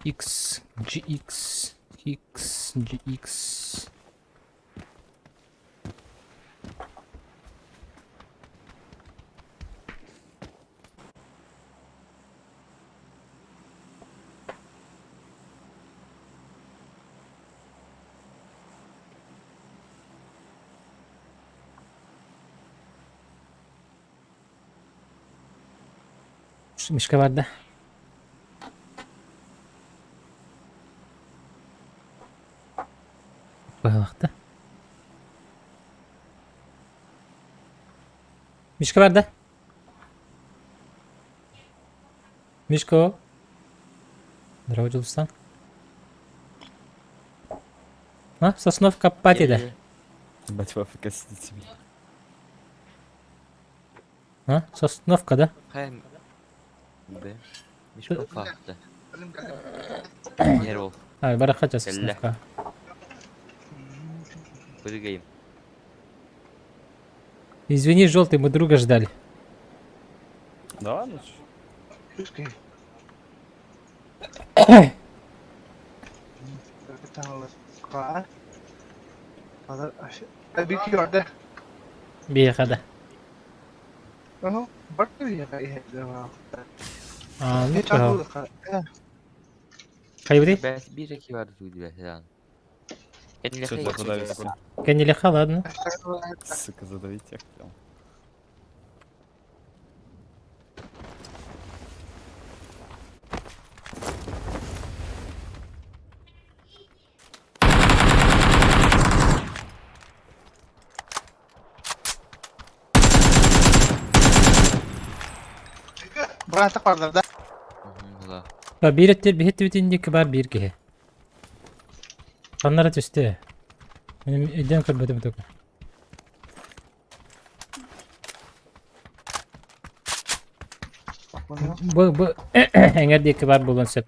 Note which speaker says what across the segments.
Speaker 1: X, GX, X, GX. Mişka vardı. Bayağı. Mişka vardı. Мишко. Здорово, Джилстан. А, Сосновка Патида.
Speaker 2: Ебать, в Африке сидит себе.
Speaker 1: А, Сосновка, да?
Speaker 3: Hem de Mişko farklı. Yer ol.
Speaker 1: А, барахатя
Speaker 3: Келле.
Speaker 1: Сосновка.
Speaker 3: Прыгаем.
Speaker 1: Извини, желтый, мы друга ждали.
Speaker 2: Да ладно?
Speaker 4: Пускай. Kar. Kadar aşağı. Bir ki orada.
Speaker 1: بيخده.
Speaker 4: Aha. Bak bir yere yedi var.
Speaker 1: А, ну
Speaker 4: Hiç
Speaker 1: что?
Speaker 4: akıllı kar.
Speaker 1: Хайбри?
Speaker 3: Ben bir iki vardı duydu mesela. Kendine
Speaker 2: Что,
Speaker 3: kıyım.
Speaker 2: туда давить?
Speaker 1: Кенни лиха, ладно.
Speaker 2: Сука, задавить я хотел.
Speaker 4: Bıraktık vardır da.
Speaker 3: Valla.
Speaker 1: فبيرت بهت بتندي كبار بيركه. فنرت استه. من قدام كل بدم تك. Bu eğer diye kibar bulunsa.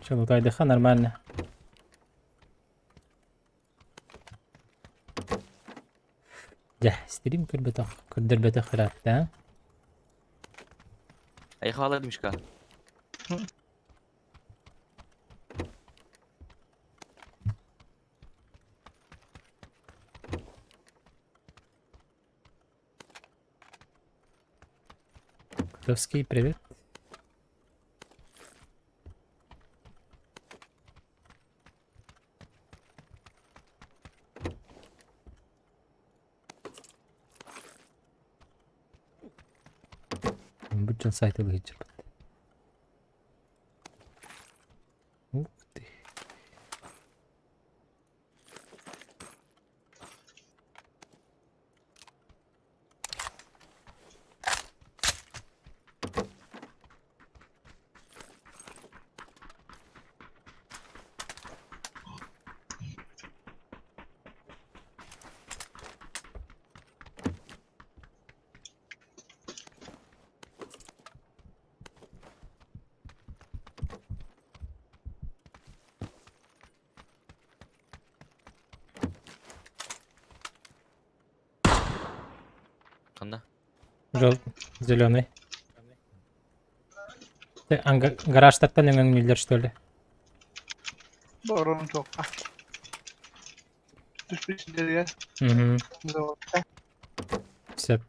Speaker 1: Чего кайдыха нормально. Да, стрим кырдыр хырат, да?
Speaker 3: Ay haladı Mişka.
Speaker 1: Котовский, привет. Bütün sayta geçirdim. Ух ты.
Speaker 3: Kanda.
Speaker 1: Зеленый. Ты гараж таптан миллер что ли?
Speaker 4: Doğru çok. Düşmüş ileriye.
Speaker 1: Угу.
Speaker 4: Doğru.
Speaker 1: Все.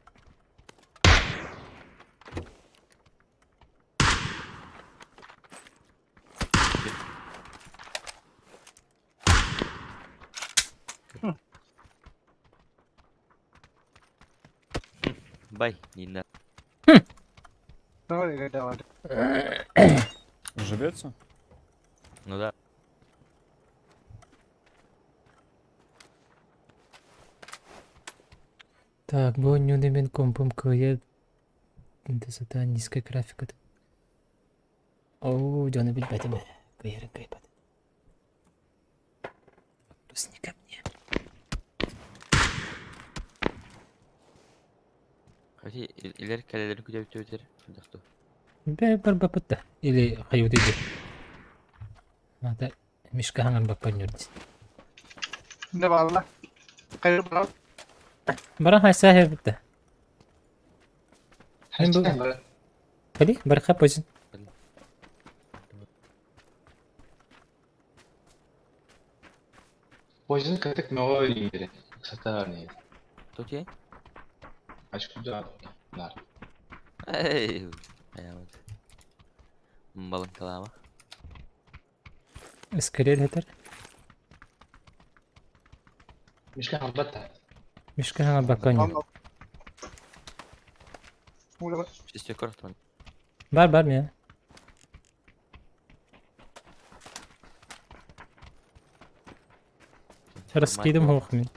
Speaker 3: Bay. Yine.
Speaker 4: Doğru yerde var.
Speaker 2: Живется?
Speaker 3: Ну да.
Speaker 1: Так, бонюнымен компом кое. Высота низкая графика. О, Джона Бильбатиме. Кое кайпат. Вопрос не ко мне.
Speaker 3: Hadi ileri kalelerini kucağı bitiyor. Şurada.
Speaker 1: Бір бапытта. Или қайуды еді. Ата мишка хаңар баппан юрди.
Speaker 4: Ne valla. Kayır bırak.
Speaker 1: Бара хайса хер бітті. Ben bu-
Speaker 4: Haçtan bırak.
Speaker 1: Кали, барха позин.
Speaker 5: Poison katık nova vereyim biri. Satar neydi?
Speaker 3: Тут я?
Speaker 5: Aşk güzel. Nar.
Speaker 3: Эй. Ayamadı. Balın kalama.
Speaker 1: Искарел хетер.
Speaker 5: Mişka hambatta.
Speaker 1: Мишка хаңар баккан юр.
Speaker 4: Tamam. Uğra bak.
Speaker 3: Чистый кортман.
Speaker 1: Бар мен. Раскидым хоқ мен.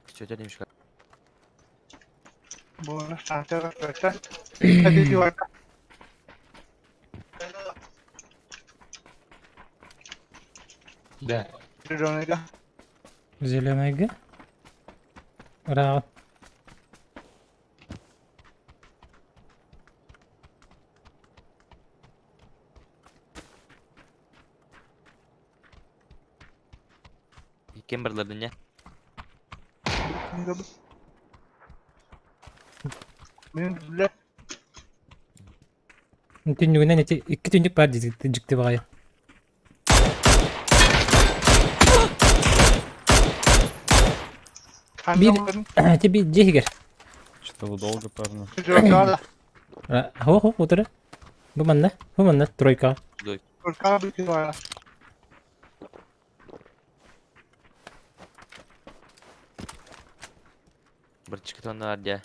Speaker 3: Что это немножко?
Speaker 4: Bu arada sahte arkadaşlar. Hadi diyor.
Speaker 5: De.
Speaker 4: Bir onayla.
Speaker 1: Зелемайга. Раға.
Speaker 3: Kim birlerden ya?
Speaker 4: Benim bile
Speaker 1: Түннүгүнөн iki түннүк бар жикти багай.
Speaker 4: kandım.
Speaker 1: Тебе жегер.
Speaker 2: Что-то долго, парни.
Speaker 4: Jörgala.
Speaker 1: Хоқ отыр. Бу манна тройка.
Speaker 4: Jörgala bir kez var.
Speaker 3: Bir çıkıt onlar ya.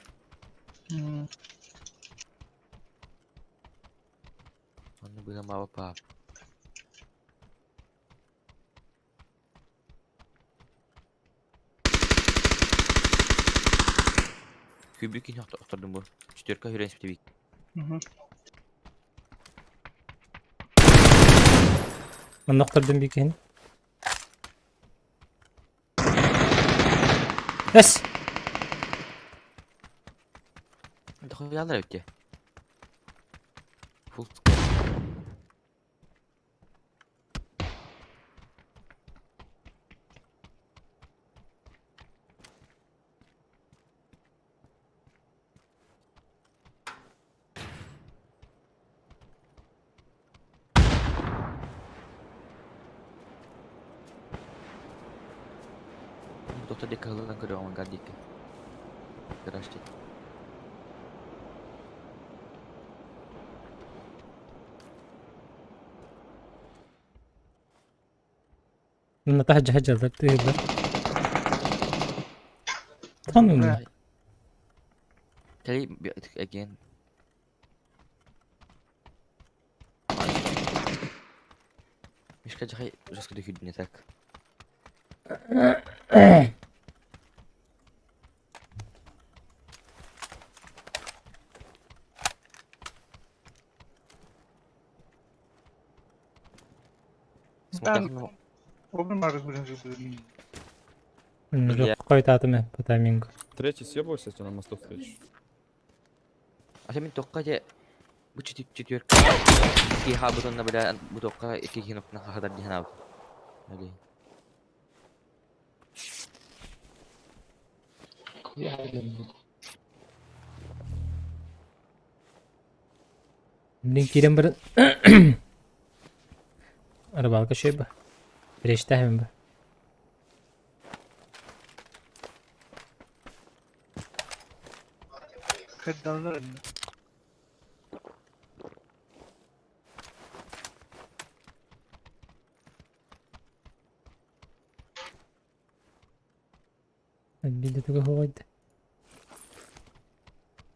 Speaker 3: Onu bilemem apa. Kübük ini oturdum bu. Четверка hüren spitibik.
Speaker 1: Маннактырдым бекен. Yes.
Speaker 3: Daha yalar öte. Full. Doktor dia kalah ke orang gadik. Keras dia.
Speaker 1: Мына тахажа тыйды. Танım.
Speaker 3: Tell again. Мишка жахай жеско дөхүд не так.
Speaker 4: Ben o benim arkadaşım.
Speaker 1: Жоқ қойтатым по таймингу.
Speaker 2: Третий съебывайся, если на мосту встречу.
Speaker 3: А мен тоққа же bu четверка iki ha butonuna bile bu toqqa iki nokta kadar dihanab. Öyle.
Speaker 1: Блин, кирем бір рыбалка шөбі. Бірештәхім бі.
Speaker 4: Kırdalar.
Speaker 1: Біді туға хоғайды.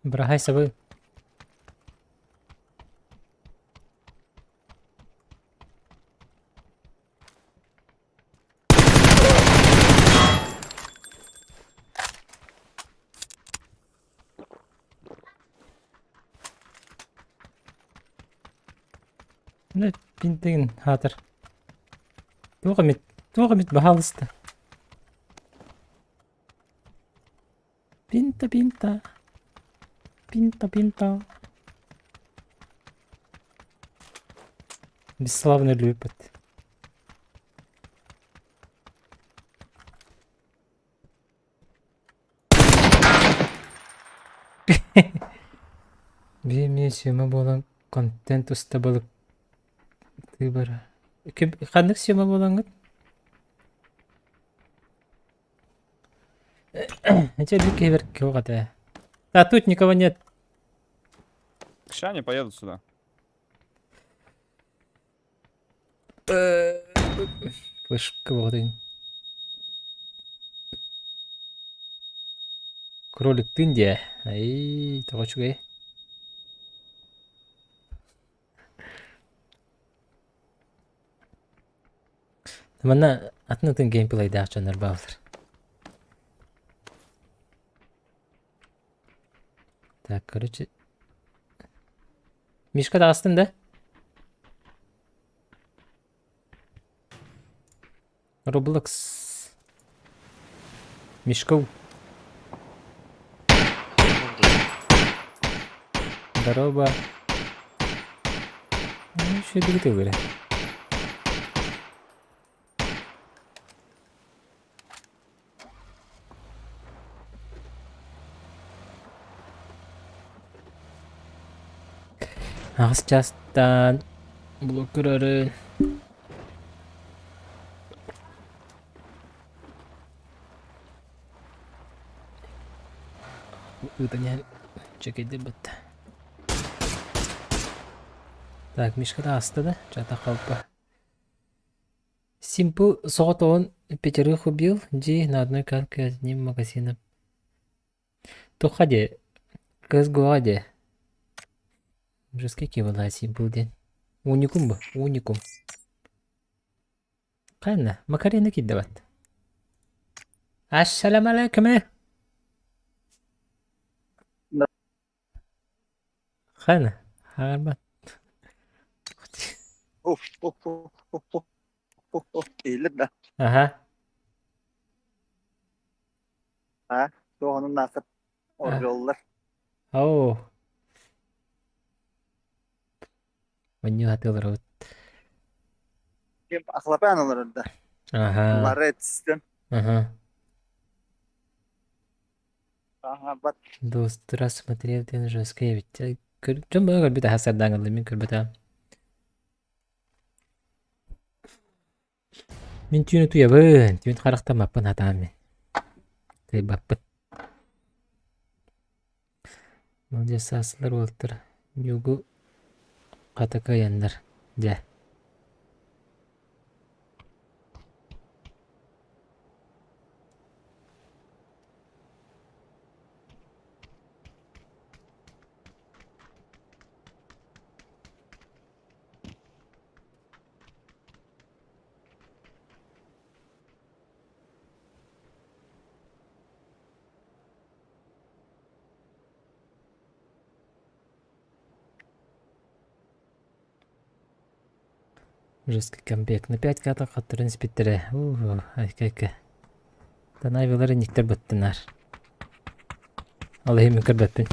Speaker 1: Бірахай сабы. Ne pintin hatır. Tuğamit bahalısты. Pinta, pinta. Pinta, pinta. Бесславный люпет. Мен сүйөмө болан контент устабылык ты бара. Кандык сүйөмө болаңыт? Эти люки верки огата. А тут никого нет.
Speaker 2: Ща они поедут сюда.
Speaker 1: Флешка воды. Кролик тынде. Ай, того чугай. Мана атнытын геймплейде ачанар баалар. Так, короче. Мишка да астын да? Roblox. Мишка. Здорово. Ну, еще и ты говоришь. Ағыс жастан блокырарын Уданял чекеди бітті. Так, Мишка да асты да, жата қалпа. Simple соғыт он пятерых убил, Ди на одной катке одним магазином. Тухаде, CSGO-де. Уже скільки була Simple день? Уникум ба, уникум. Қайна, Макарина киддават. Ассаламу алейкум. Қайна, хағарбат.
Speaker 4: Eğilir de.
Speaker 1: Aha.
Speaker 4: Ha? Doğanın nakit. Orada yollar.
Speaker 1: Oh. Menyu hati lorot.
Speaker 4: Kim akılapı anılır orada.
Speaker 1: Aha.
Speaker 4: Bunlar red sistem.
Speaker 1: Ага.
Speaker 4: Aha bak.
Speaker 1: Достра смотрел ten жесткий ведь. Чем бы как бы хасар дангал мен көрбөтөм. Мен түйүнү туябын. Түйүн карактамаппын атам мен. Тыйбаппын. Мындай сасылар болуптур. Югу катакаяндар. Жа. Жесткий комбек. На 5 ката каттырын спиттере. Айка. Танай велары никтер быттынар. Аллахи мен кырбатпын.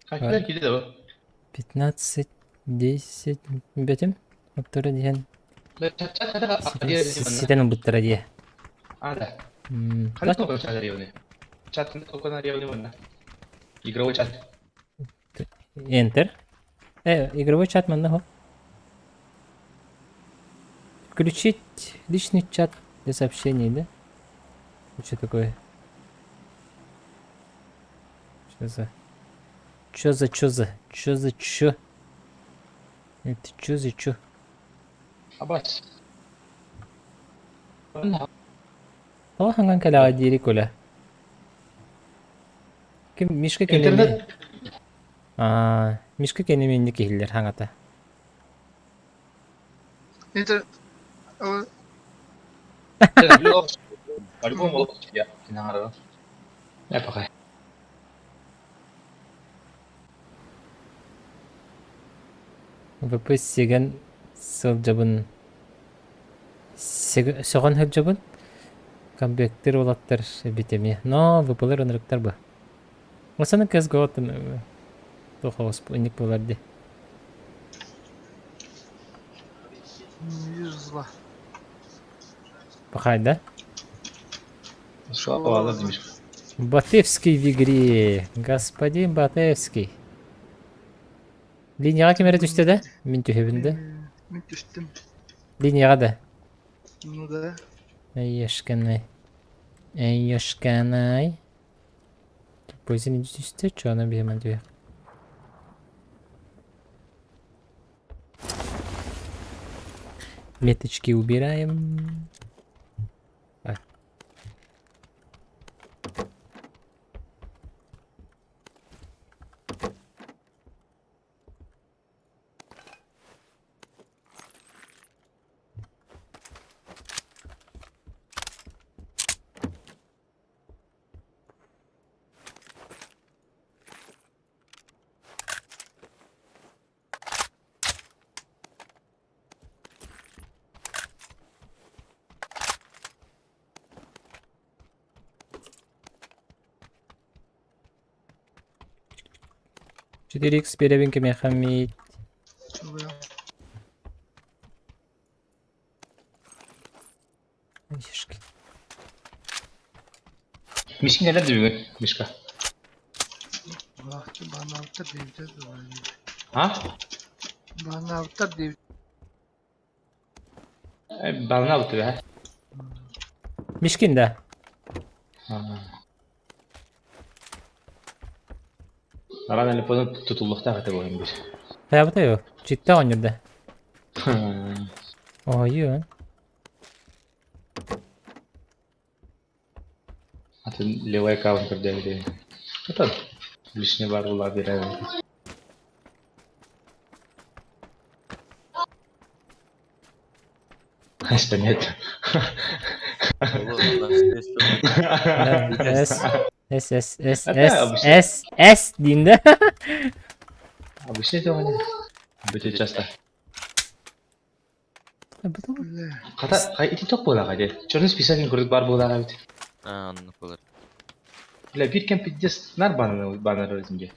Speaker 5: Kaçlar gidiyor bu?
Speaker 1: 15, 10 бетим. Оттора диен.
Speaker 5: Çat hadi hadi.
Speaker 1: Ситен буттара дие.
Speaker 5: Ada. Kan tuh kalau dari ini. Chat itu kok dari ini mana? Игровой чат.
Speaker 1: Enter. Игровой чат манда хо. Включить личный чат для сообщений, да? Что такое? Чё за? Это чё за чё?
Speaker 5: Абас.
Speaker 1: Ала ханган кала адири кола. Ким Мишка кенеме?
Speaker 5: Интернет.
Speaker 1: Мишка кенеме инде кихиллер хангата.
Speaker 4: Internet.
Speaker 5: По-любому ya. Kenara. Пока.
Speaker 1: Выпы сеген сылжабын. Соған хылжабын. Комбектер олаттар битеме. Но выпылар ынырыктар ба. Осаны кез гоғатын тоқауыз ұнник боларды.
Speaker 4: Не вижу зла.
Speaker 1: Пахайда.
Speaker 5: Слава Аллаху, Димишка.
Speaker 1: Батевский в игре. Господин Батевский. Линияға кемері түсті да? Мен түйебінді.
Speaker 4: Мен түштім.
Speaker 1: Линияға да.
Speaker 4: Ну да.
Speaker 1: Эй, ешканай. Эй, ешканай. Позы не түсті, что она бейман түйе. Меточки убираем. А. Четыре икс перебинки мехамид.
Speaker 4: Да.
Speaker 1: Ешки.
Speaker 5: Мишка nerede bugün? Мишка.
Speaker 4: Vakti bana avtar devlet var.
Speaker 5: Ha?
Speaker 4: Bana avtar devlet.
Speaker 5: Balına avuttu be.
Speaker 1: Мишкин да.
Speaker 5: Aran telefonu tutullukta katı boyun bir.
Speaker 1: Hayabıda yok. Ciddi oynadı. Oyun.
Speaker 5: Atın levay counter devre. Atın. Lişne var ular bir ay. İşte net.
Speaker 1: S diyeyim de.
Speaker 5: Abi şey de oynuyor. Bütün çasta.
Speaker 1: Bu da
Speaker 4: Öyle.
Speaker 5: Kata kay iti tok bola kaydı. Çorunuz pisakin kurduk bar bola kaydı.
Speaker 3: Anlık olur.
Speaker 5: Bile bir kemp gideceğiz. Nar bana özünce.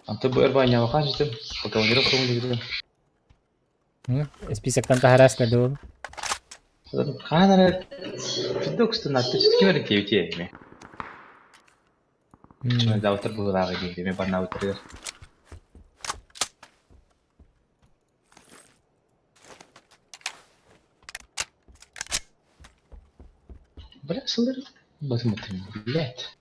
Speaker 5: Антон Бербаня вахажитым, командировка будет.
Speaker 1: Список тахарас кадол.
Speaker 5: Канара фидоксту на точно кемер кевите. Чому завтра буду лагати, ми барна утре. Бля, сылдыр. Басматым, блядь.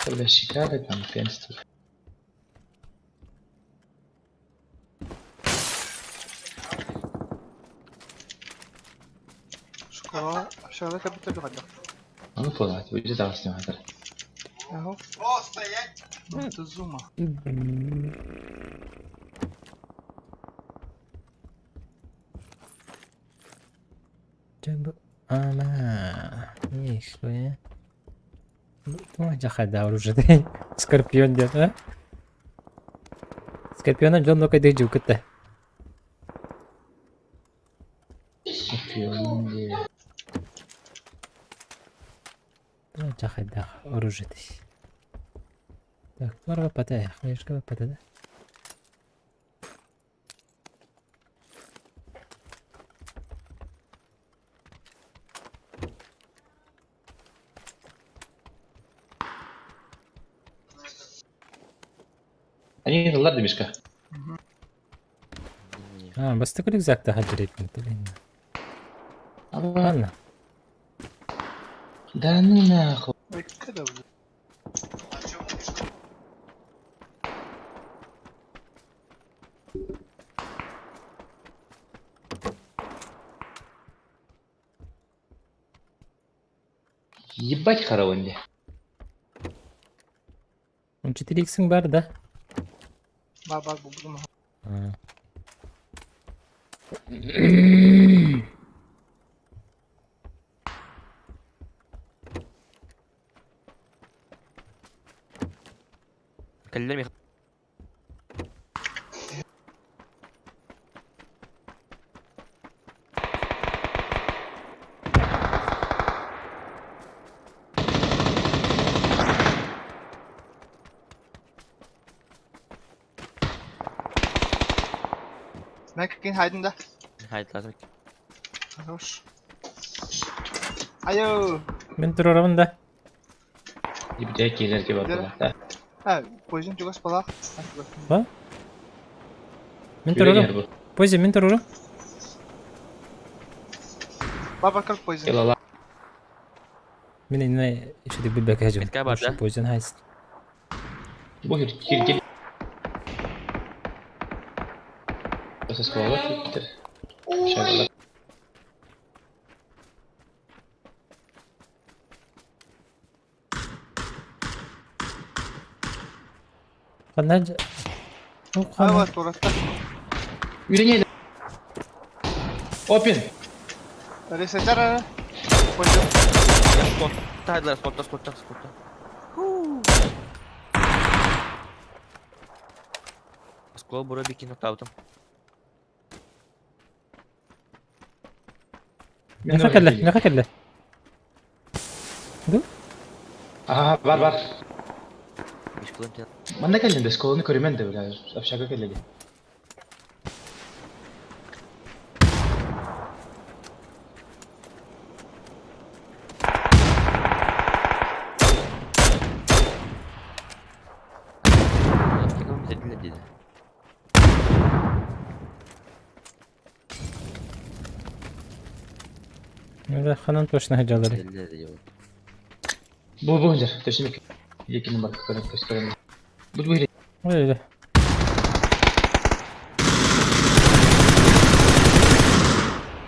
Speaker 5: Когда шикарно там пенство.
Speaker 4: Şurada aşağıda tabii hadi.
Speaker 5: Ну, полагаю, уйди там с ним.
Speaker 4: Aho. Montezuma.
Speaker 1: Coba ama ini ya. Ну, jahat уже день. Скорпион где-то, а? Скорпиона Джон ну кайда жуката. Ну, jahat оружие. Так, барга пата, хлешка пата да.
Speaker 5: Они ладно, Мишка.
Speaker 1: А, бас такой рюкзак-то хаджирит, блин. Ладно.
Speaker 5: Да ну нахуй.
Speaker 4: Ой, когда вы?
Speaker 5: Ебать хоровонди.
Speaker 1: 14x'in var da.
Speaker 4: Bak bu bunu.
Speaker 1: Ha.
Speaker 3: كلمني
Speaker 4: Mekin haydın da.
Speaker 3: هاي لازم
Speaker 4: Hoş. Ayo.
Speaker 1: Ben durarım da.
Speaker 5: Di bir tek gelir ki
Speaker 4: Gel.
Speaker 5: bak.
Speaker 4: Ha, poison juga sekolah.
Speaker 1: Ben
Speaker 5: Yürü
Speaker 1: durarım.
Speaker 5: gel bu.
Speaker 1: Poison ben durarım.
Speaker 4: Bak kal poison.
Speaker 5: Gel Allah.
Speaker 1: Ben yine işte bir bakacağım.
Speaker 3: Bitka var da.
Speaker 1: Poison heist.
Speaker 5: Bu gir. Entonces como va bitir. İnşallah.
Speaker 1: Kadar... Yok
Speaker 4: Hadi
Speaker 1: ama.
Speaker 4: var torasta.
Speaker 5: Yürü gel. Open.
Speaker 4: Ada secara. Poison.
Speaker 3: سبوت هاي لا سبوت سكول برا بيكي نوت اوتم
Speaker 1: Ne kakarla.
Speaker 5: Aha var.
Speaker 3: مش كلهم
Speaker 5: Manda geldi skolunu korumen de böyle. Şaka geldi.
Speaker 3: كلهم زي دي
Speaker 1: Öyle kanın toşuna hecaları.
Speaker 3: دي
Speaker 5: Bu hıncar. Teşekkür. İki numara korumen. Bu böyle.
Speaker 1: Öyle.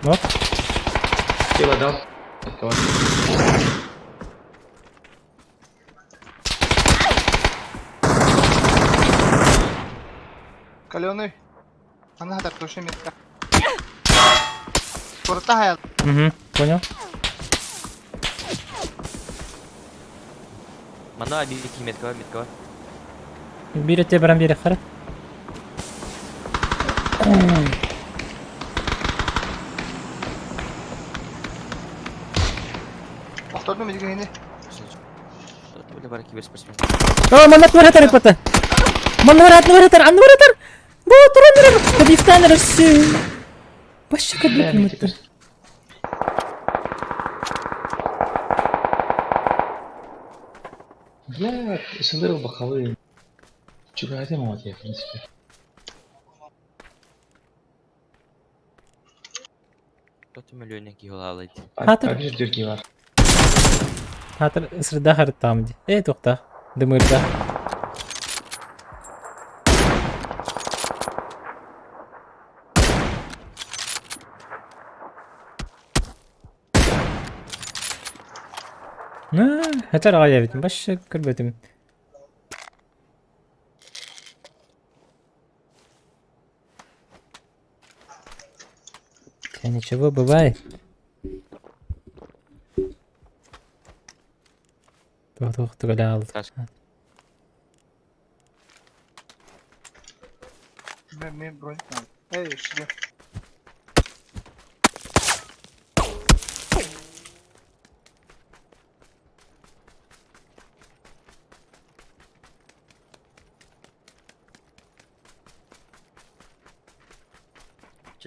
Speaker 1: Hop.
Speaker 5: Gel adam. Tamam.
Speaker 4: Kalione. Mana hadap toşun metka. Torta hayal.
Speaker 1: Понял.
Speaker 3: منا بيكي متكور
Speaker 1: Biri tebran biri kara.
Speaker 4: Oktordun mu juga ini?
Speaker 3: ولا بركي بس
Speaker 1: Oh, manat waratar ipata. Man waratar. Bu turun. Hadi tane rası. Başka kadar mı?
Speaker 5: Ya ısındır bakalım. Çünkü hadi mi var ya prinsip.
Speaker 3: Dört milyon ki halaydı.
Speaker 1: Hatır.
Speaker 5: Arkadaşlar Türkiye var.
Speaker 1: Hatır ısırda harita tamam. Tokta. Dımırda. Hatar ağaya bitim. Başka kırbetim. Ничего, бывает. Тух, төгәлә алды.
Speaker 4: Ben bronz aldım. Hey işte.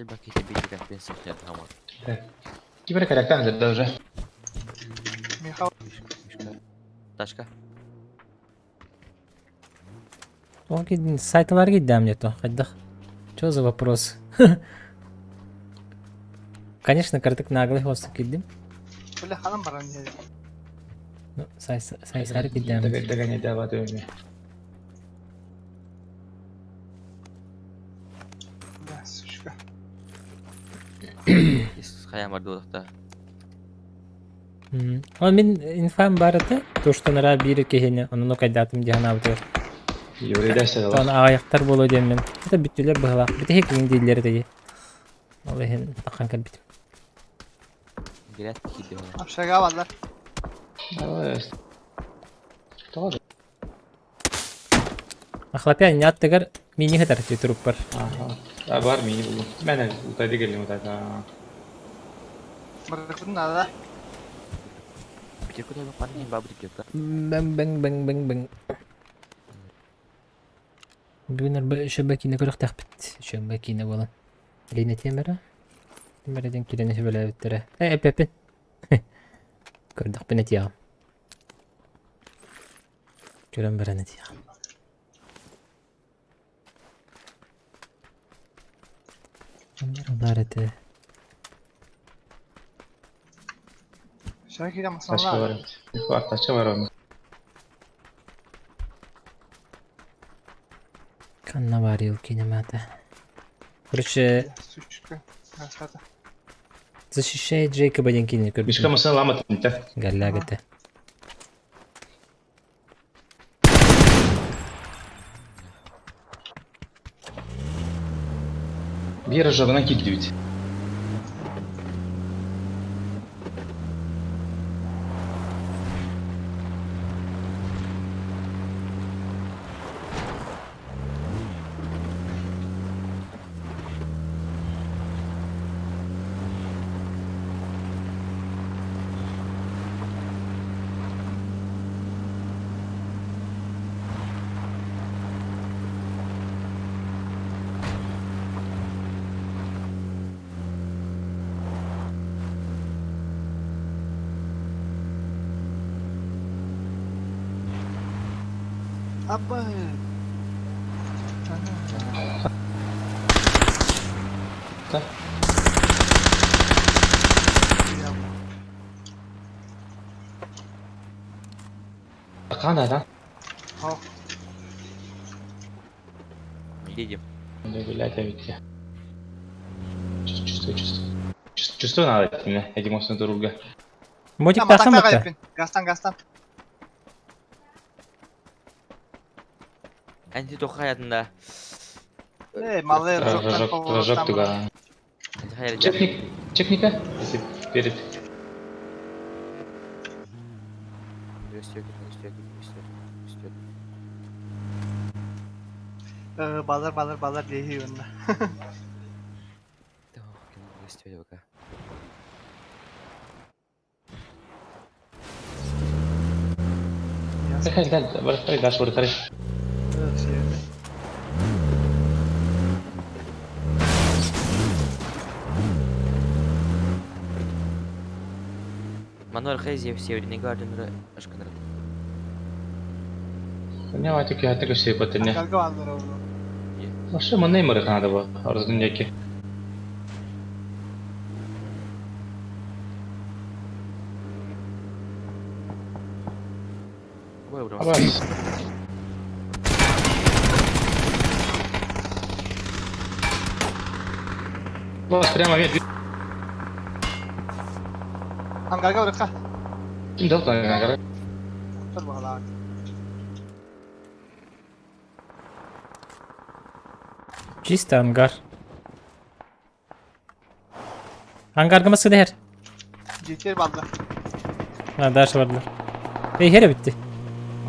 Speaker 3: Coba kita bikin besok ya kamu.
Speaker 5: Gimana karakter hazırda уже?
Speaker 4: Mihal.
Speaker 3: Ташка.
Speaker 1: Сайтлар гиддем мне то. Хоть Что за вопрос? Конечно, картык наглый хостик гиддим.
Speaker 4: Böyle hanım var hani.
Speaker 1: Ну, сайсары гиддем.
Speaker 5: Догоняй давай дövme.
Speaker 4: Ya suşka.
Speaker 3: Hayam var da.
Speaker 1: Он мен инфам барыты, то что нара бири кехене, оны кайдатым дияна бутыр.
Speaker 5: Yuri derse de var.
Speaker 1: Sonra ayaktar bolu demem. Bu da bütüler bıhlak. Bir de hekimin dilleri de. Vallahi takan kalbim.
Speaker 3: Giret gidiyor.
Speaker 4: Aşağı varlar.
Speaker 5: Evet. Tamam.
Speaker 1: Akhlapyan yattıgar mini kadar tutup var.
Speaker 5: Aha. Var mı iyi buldum. Ben de utayda geldim utayda.
Speaker 4: Bırakın nada.
Speaker 3: Bir kutu yok var babu dipyok da.
Speaker 1: Bang. Bugünler bu şebekine kırık takbit. Şebekine olan. Leynetiyem bera. Beraden kileni böyle bittere. Epepin. Kırdık benet ya. Gören berenet ya. Bunlar ibareti.
Speaker 4: Aşağı gidelim
Speaker 5: Taşka
Speaker 4: sonra.
Speaker 5: var. Var taşka var onun.
Speaker 1: Kanna var yıl kinemata. Короче,
Speaker 4: Сучка. Красота.
Speaker 1: защищай Джейка Баденкини.
Speaker 5: Мишка мısın lama tinte.
Speaker 1: Галягата.
Speaker 5: Bir ожогынан kilitliyor.
Speaker 4: Abba.
Speaker 5: Da. Bakan adam.
Speaker 4: Hop.
Speaker 3: Gideceğim.
Speaker 5: Öyle bitti. Чувствую надо этим, этим острым друга.
Speaker 1: Мотик
Speaker 4: Tamam
Speaker 1: таксан
Speaker 4: takla
Speaker 1: бакта.
Speaker 4: kaybettin. Gastan.
Speaker 3: Anti tok hayatında.
Speaker 4: Malı
Speaker 5: Рожок туга.
Speaker 3: Anti hayal
Speaker 5: Чекника, если перед.
Speaker 3: Gösteriyor.
Speaker 4: Bağlar diye yönüne.
Speaker 3: Tamam. Gösteriyor bak.
Speaker 5: Gel, barış dash burada karış.
Speaker 3: Мануар Хайзи северный гарден aşkına.
Speaker 5: Ne var ki hatta şey patene.
Speaker 4: Kalka varlar orada.
Speaker 5: Başka mı ne mı kanada bu? Arzundaki.
Speaker 3: Ой, бро.
Speaker 5: Ama Bas прямо вверх.
Speaker 4: Hangarga bırak ha.
Speaker 5: Kim dalga kanka?
Speaker 4: Dur bakalım.
Speaker 1: Чисто ангар. Ангар gıması değer.
Speaker 4: GTR balda.
Speaker 1: Ha ders vardı. Here bitti.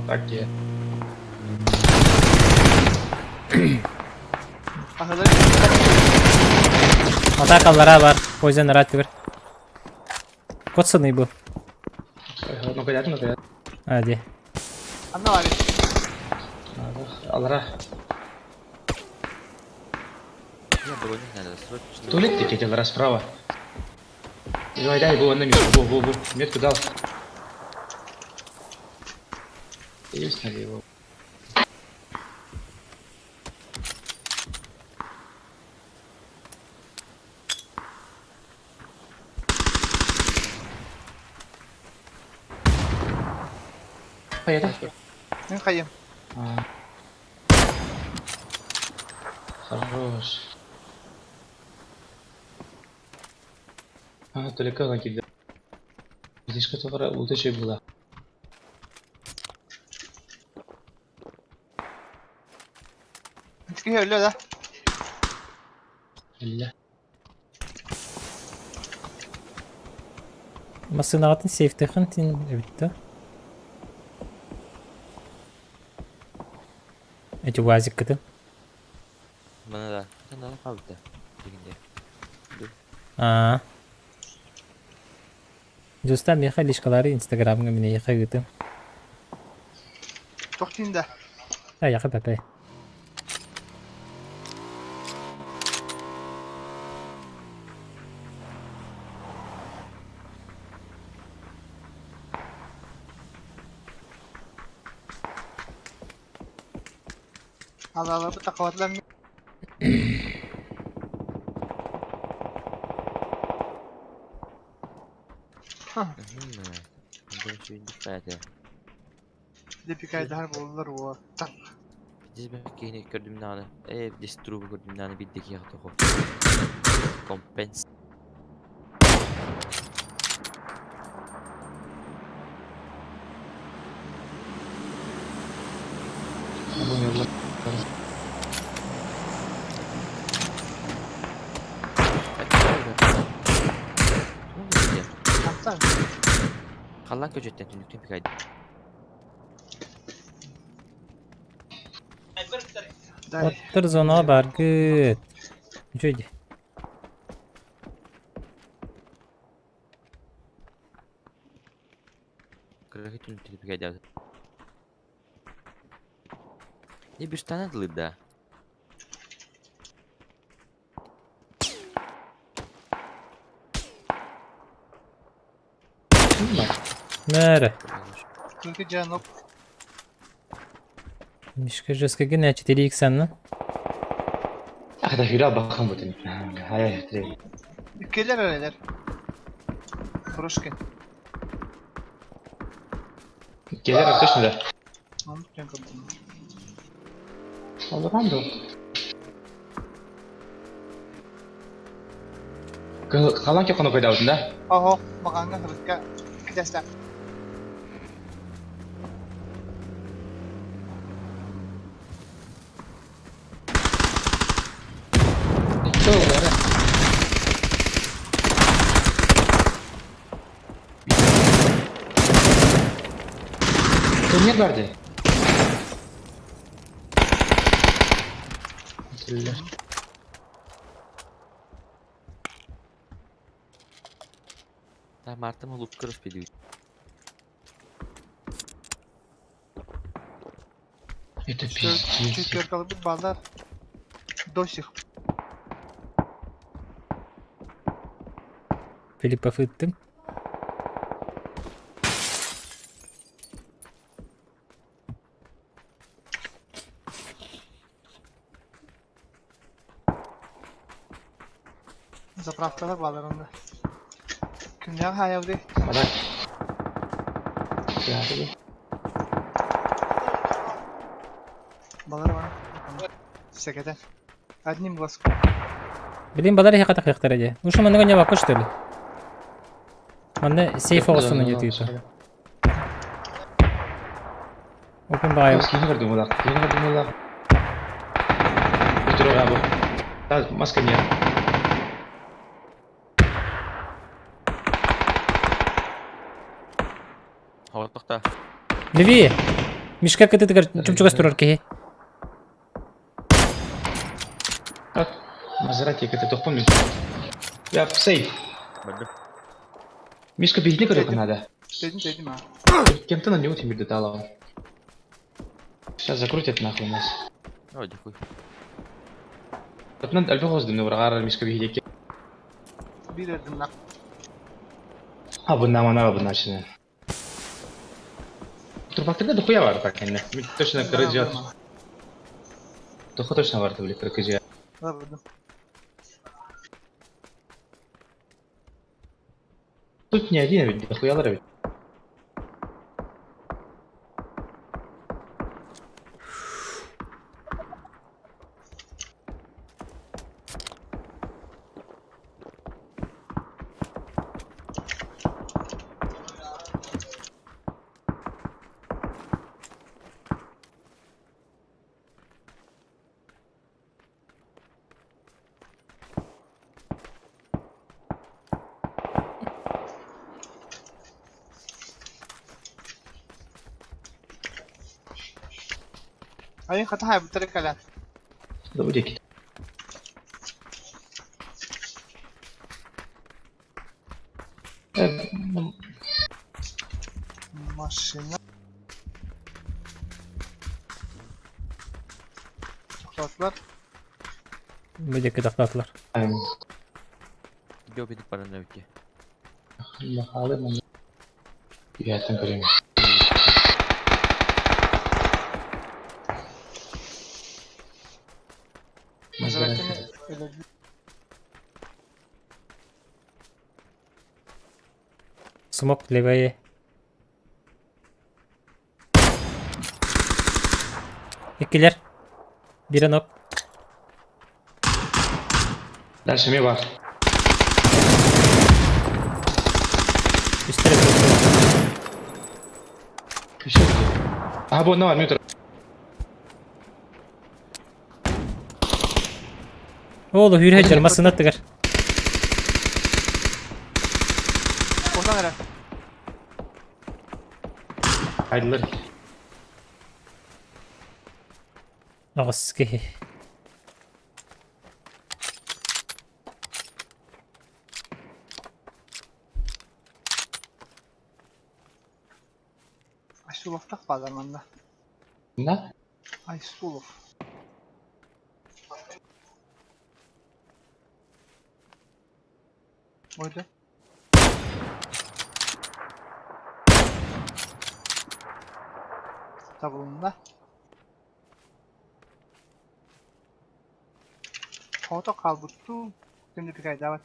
Speaker 5: Tak ya.
Speaker 4: Ahırları
Speaker 1: Атакалара бар. Poison rat bir. Kotsani bu.
Speaker 5: Ну понятно.
Speaker 1: Hadi.
Speaker 4: anla var.
Speaker 5: Алара.
Speaker 3: Я броню надо срочно.
Speaker 5: Туалет эти Алара справа. Дай его на метку. Во. Метку дал. Есть надо его. Поеду.
Speaker 4: Ben kayayım.
Speaker 5: Хорош. Далеко накидал. Здесь которая удача была.
Speaker 4: Bitki ölüyor da.
Speaker 5: İlla.
Speaker 1: Masınatın safety tin bitti. Ece vazik kıtın.
Speaker 3: Bana da. Sen de al bir de. Deginde.
Speaker 1: Aa. Dostlar meha ilişkileri Instagram'a mine yaka gıtın.
Speaker 4: Toktun da.
Speaker 1: Ha yaka pepe.
Speaker 4: Allah bu takavatlar.
Speaker 3: Bunda şey dikkat et.
Speaker 4: Dipikayda harbi olurlar o. Tak.
Speaker 3: Biz belki yine gördüğüm nane. Destru gördüğüm nane bir dakika toku. Kompens.
Speaker 5: Bu yolla.
Speaker 4: Kaptan.
Speaker 3: Kallan köcetten tünlükten pikaydı.
Speaker 4: Dai.
Speaker 1: Ottır zona barkıt. Şöyle.
Speaker 3: Kırıkı tünlükten pikaydı. Ne bir tane dılıydı da.
Speaker 1: Nere?
Speaker 4: Çünkü canop.
Speaker 1: Мишка жестко гене 4x сенle.
Speaker 5: Arkadaş yürü bakalım bu demek. Hayal ettireyim.
Speaker 4: Ülkeler öyleler. Proşkin.
Speaker 5: Gelir arkadaş ne?
Speaker 4: Anlatacağım kaptan.
Speaker 5: Allah'ım da. Kalan ki konu koydu altında.
Speaker 4: Oho. Bakanga hırıkka. Gidesler.
Speaker 5: Çok var. Niye verdi? Bismillah.
Speaker 3: Ben Mart'ıma loot kırıp biliyor.
Speaker 5: Это
Speaker 4: Чуть
Speaker 5: пиздец.
Speaker 4: зеркало bir ballar. До сих.
Speaker 1: Filip'e fıttım.
Speaker 4: Zapravkalar ballarında. Kimler hayavdi?
Speaker 5: Bak. Ya hadi.
Speaker 4: Balları var. Sekreter. Одним глазком.
Speaker 1: Bilin baları hakatak yaktar aja. Uşu manda gonya bakış tölü. Manda safe olsun önce tüyütü. Open bayı.
Speaker 5: Yeni verdim ulan. Yeni verdim ulan. Dur abi. Daha maske niye?
Speaker 3: Havalıkta.
Speaker 1: Леви. Мишка кыты тыгар чумчугас турар кеһи.
Speaker 5: Bak. Мазерати это топон. Ya сейф.
Speaker 3: Böldüm.
Speaker 5: Мишка бегни куда надо.
Speaker 4: Dedim ha.
Speaker 5: Кем-то на него тебе детало. Сейчас закрутят нахуй нас.
Speaker 3: Ой, дякую.
Speaker 5: Вот надо альбом воздух врагара Мишка бегни.
Speaker 4: Bir verdim lan.
Speaker 5: Ha bundan bana bu начинает. Турбактерде дохуя var так yani. Точно кырыжат. Доху точно var tabii кырыжат.
Speaker 4: Da vurdum.
Speaker 5: Тут не один ведь, дохуялар ведь.
Speaker 4: Hayır kata hay bu tarafı kalan.
Speaker 5: Da bu deki.
Speaker 4: Maşına. Sokaklar.
Speaker 1: Müdeki taklatlar.
Speaker 5: Aynen.
Speaker 3: Gidiyor bir paranı öykü.
Speaker 5: Bakalım onu. Bir yerden göreyim.
Speaker 4: Mazeretini öyle bir
Speaker 1: Smoke Levi'ye. İkiler. Biri nok.
Speaker 5: Dersim'i var.
Speaker 1: Üst tarafı.
Speaker 5: Bir şey oluyor. Aha bu ne var? Müdür.
Speaker 1: Oğlu hür hecer masını tıkar.
Speaker 4: oradan nere?
Speaker 5: Hayırlar.
Speaker 1: Ağız ki.
Speaker 4: Aysulov tak bağlamında.
Speaker 5: Ne?
Speaker 4: Aysulov. Oydu. Tabulunda. Foto kalbuttu. Şimdi bir kayda var.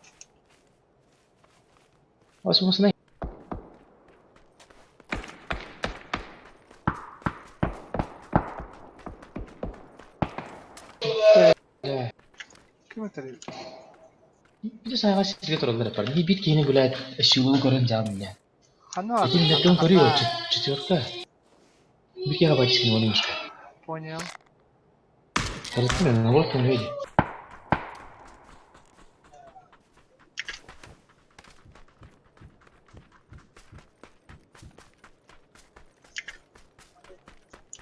Speaker 5: Olsun ne?
Speaker 4: Kim ötürüyor?
Speaker 5: Bir de sana size torunlar yaparım. Bir kini böyle eşyolu görün canım ya.
Speaker 4: Kanı var.
Speaker 5: Peki milletlerin görüyor. Çıtıyorsa. Bir kere bak ismini olayım işte.
Speaker 4: Oynayalım.
Speaker 5: Tanıttın mı? Ne var ki öyle?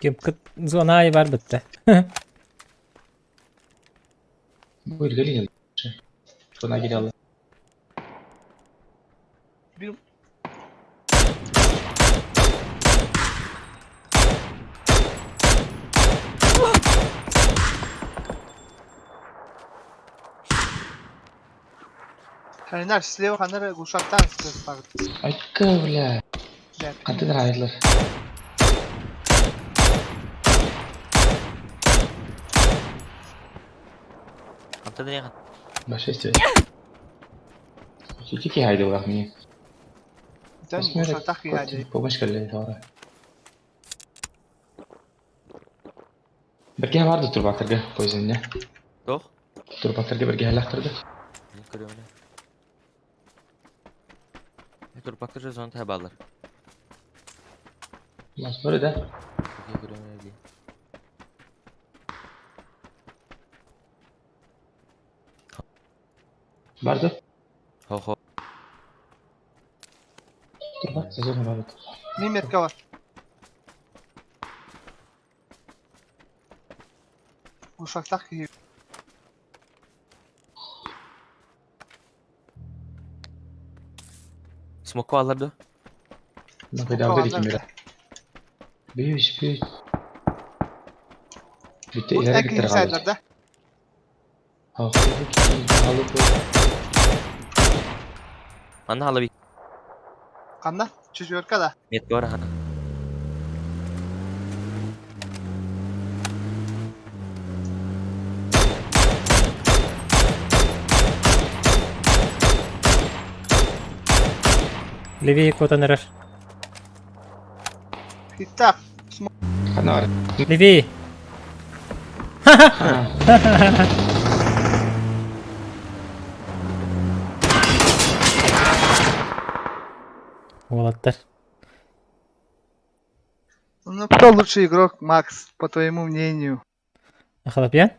Speaker 1: Kim kıt zonayı var bitti.
Speaker 5: Buyur gelin. Şuna gidelim.
Speaker 4: Bir Kanlar sleva kanlar kuşaktan sıkıntı.
Speaker 5: Ay kavla. Kantıdır hayırlar.
Speaker 3: Hamta da ne?
Speaker 5: Başka istiyor. Çekiki haydi bırakmayayım.
Speaker 4: Sen kuşaktan kıyade.
Speaker 5: Bu başkaları sonra. Berge vardı turbaktırga poizinle.
Speaker 3: Yok.
Speaker 5: Turbaktırga berge halaktırdı.
Speaker 3: Ne görüyor ne? Ne dur baktırca sonra tabi
Speaker 5: Mas böyle de.
Speaker 3: Ne görüyor ne diye.
Speaker 5: Vardı.
Speaker 3: Ho ho.
Speaker 5: Turbak sezonu vardı.
Speaker 4: Nimet var. Kuşaktan kıyade.
Speaker 3: Smoke varlardı.
Speaker 5: Bak bedava dedik mi? Büyüş. Bitti
Speaker 4: Bu
Speaker 5: ileri
Speaker 4: en
Speaker 5: bitti
Speaker 4: kıyım
Speaker 5: galiba.
Speaker 4: sayılarda.
Speaker 5: Hafızlık halı bu.
Speaker 3: Anna hala bir
Speaker 4: Kanlar. Çocuğu kada.
Speaker 3: net var ha.
Speaker 1: Levi'yi kodan erer.
Speaker 4: Hittak.
Speaker 5: Kanar.
Speaker 1: Levi. Молодец.
Speaker 4: Ну, кто лучший игрок, Макс, по твоему мнению?
Speaker 1: Ахалапьян?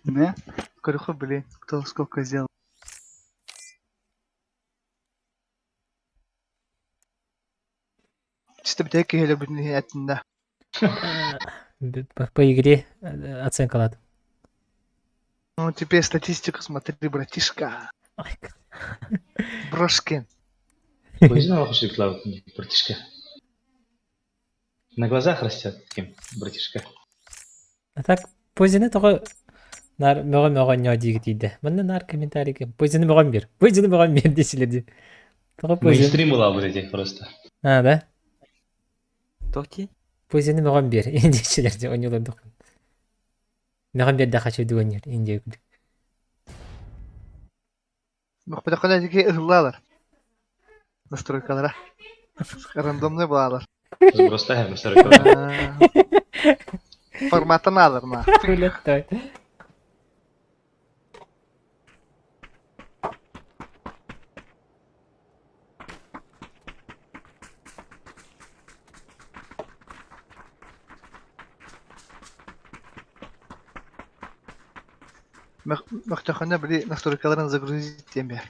Speaker 4: Не? Корюха, блин, кто сколько сделал? Чисто бітеки hele bir niyetinde.
Speaker 1: По игре оценка ладно.
Speaker 4: Ну, теперь статистику смотри, братишка.
Speaker 1: Ай,
Speaker 4: Брошкин.
Speaker 5: Поезд пошли к лаву, братишка. На глазах растет таким, братишка.
Speaker 1: А так позины тоғы нар мөҕөн ньо диги тиде. Мында нар комментарий кем. Позины мөҕөн бир. Позины мөҕөн бир десилерди. Тоғы позины.
Speaker 5: Мейнстрим ула вот этих просто.
Speaker 1: А, да?
Speaker 3: Тохти?
Speaker 1: Позины мөҕөн бир. Десилерди оньолордук. Мөҕөн бир да хачу дуонер. Инде.
Speaker 4: Мөхбәдәкәлә диге ыһлалар. Настройкалара. Рандомный булалар.
Speaker 5: Просто я на
Speaker 4: Форматын алыр на.
Speaker 1: Улеттай.
Speaker 4: Мөхтәхәнә били настройкаларын загрузить тем бер.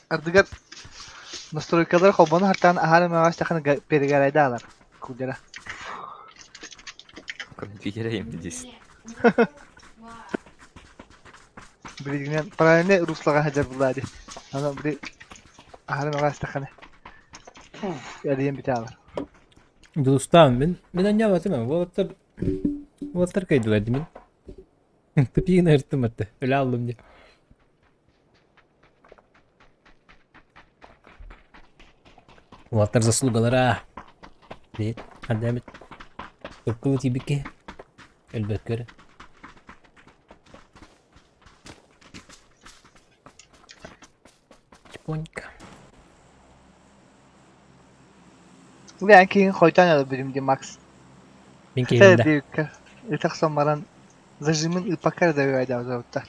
Speaker 4: Ардыгар настройкалар хобаны хартан ахары мағаш таханы перегәрәйді алар. Күдера.
Speaker 3: Конфигерейм десін.
Speaker 4: Билигинен правильно руслага хаҗар булады. Аны били ахары мағаш таханы. Ялыйын бите алар.
Speaker 1: Dostum ben anlamadım ama Walter kaydılar demin. Tıpiyini hırttım hatta. Öyle aldım diye. Walter заслугалара. Değil. Hadi Ahmet. Tıpkılı tibi ki. Elbet göre. Çiponka.
Speaker 4: Ben keyin koytan yalı birimdi Max.
Speaker 1: Ben
Speaker 4: Хәтта
Speaker 1: keyfimde.
Speaker 4: büyük. Итак самаран зажимын ипакар да вайда завтта.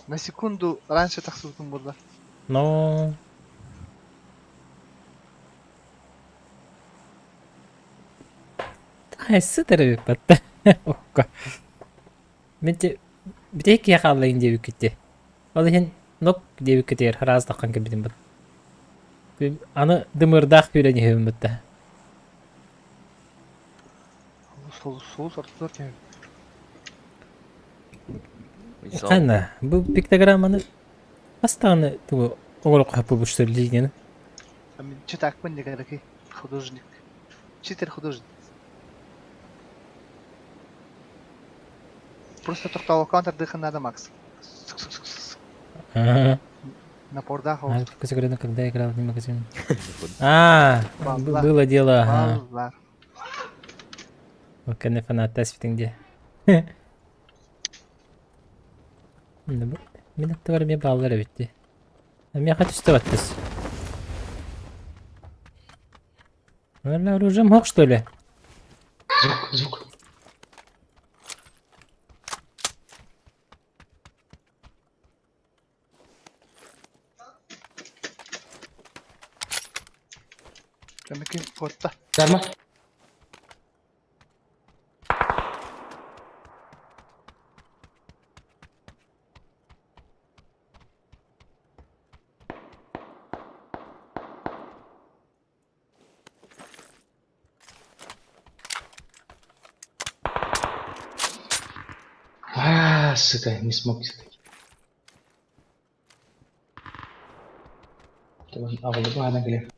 Speaker 4: На секунду раньше тахсылдым burada.
Speaker 1: Но... Ай, сытыры баппатта. Окка. Менте битек яқалайын деп кетти. Ол ен нок деп кетер раздақан кебидим бут. Аны дымырдақ үйрене хөвмөттө.
Speaker 4: Сол сортор тем.
Speaker 1: Қана, бұл пиктограмманы астаны туу оголок хапы буштырлыгын.
Speaker 4: Мен читакмын дегенки художник. Читер художник. Просто тоқтау каунтер дыхан надо Макс. Напорда хаус.
Speaker 1: Только секретно, когда я играл в магазин. А, было дело.
Speaker 4: Баллар.
Speaker 1: Okey, ne fena tespitinde. Min attı bir bağları bitti. Hem kaç üstü battız. Valla оружием хок что ли?
Speaker 5: Звук.
Speaker 4: Demek kotta.
Speaker 5: Darma. Сука, не смог все-таки. Авалдым ана келе.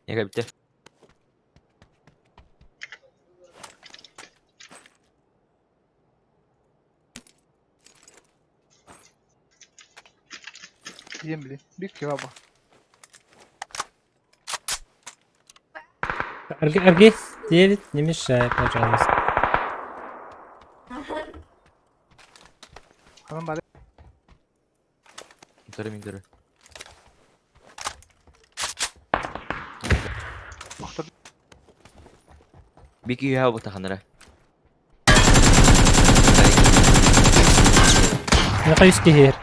Speaker 3: Яга бітті.
Speaker 4: Yem bir kebaba.
Speaker 1: Арги, 9, не мешай, пожалуйста.
Speaker 4: Hanım bari.
Speaker 3: Mintarı. Bir üye bu tahanıra.
Speaker 1: Ne kadar üstü her.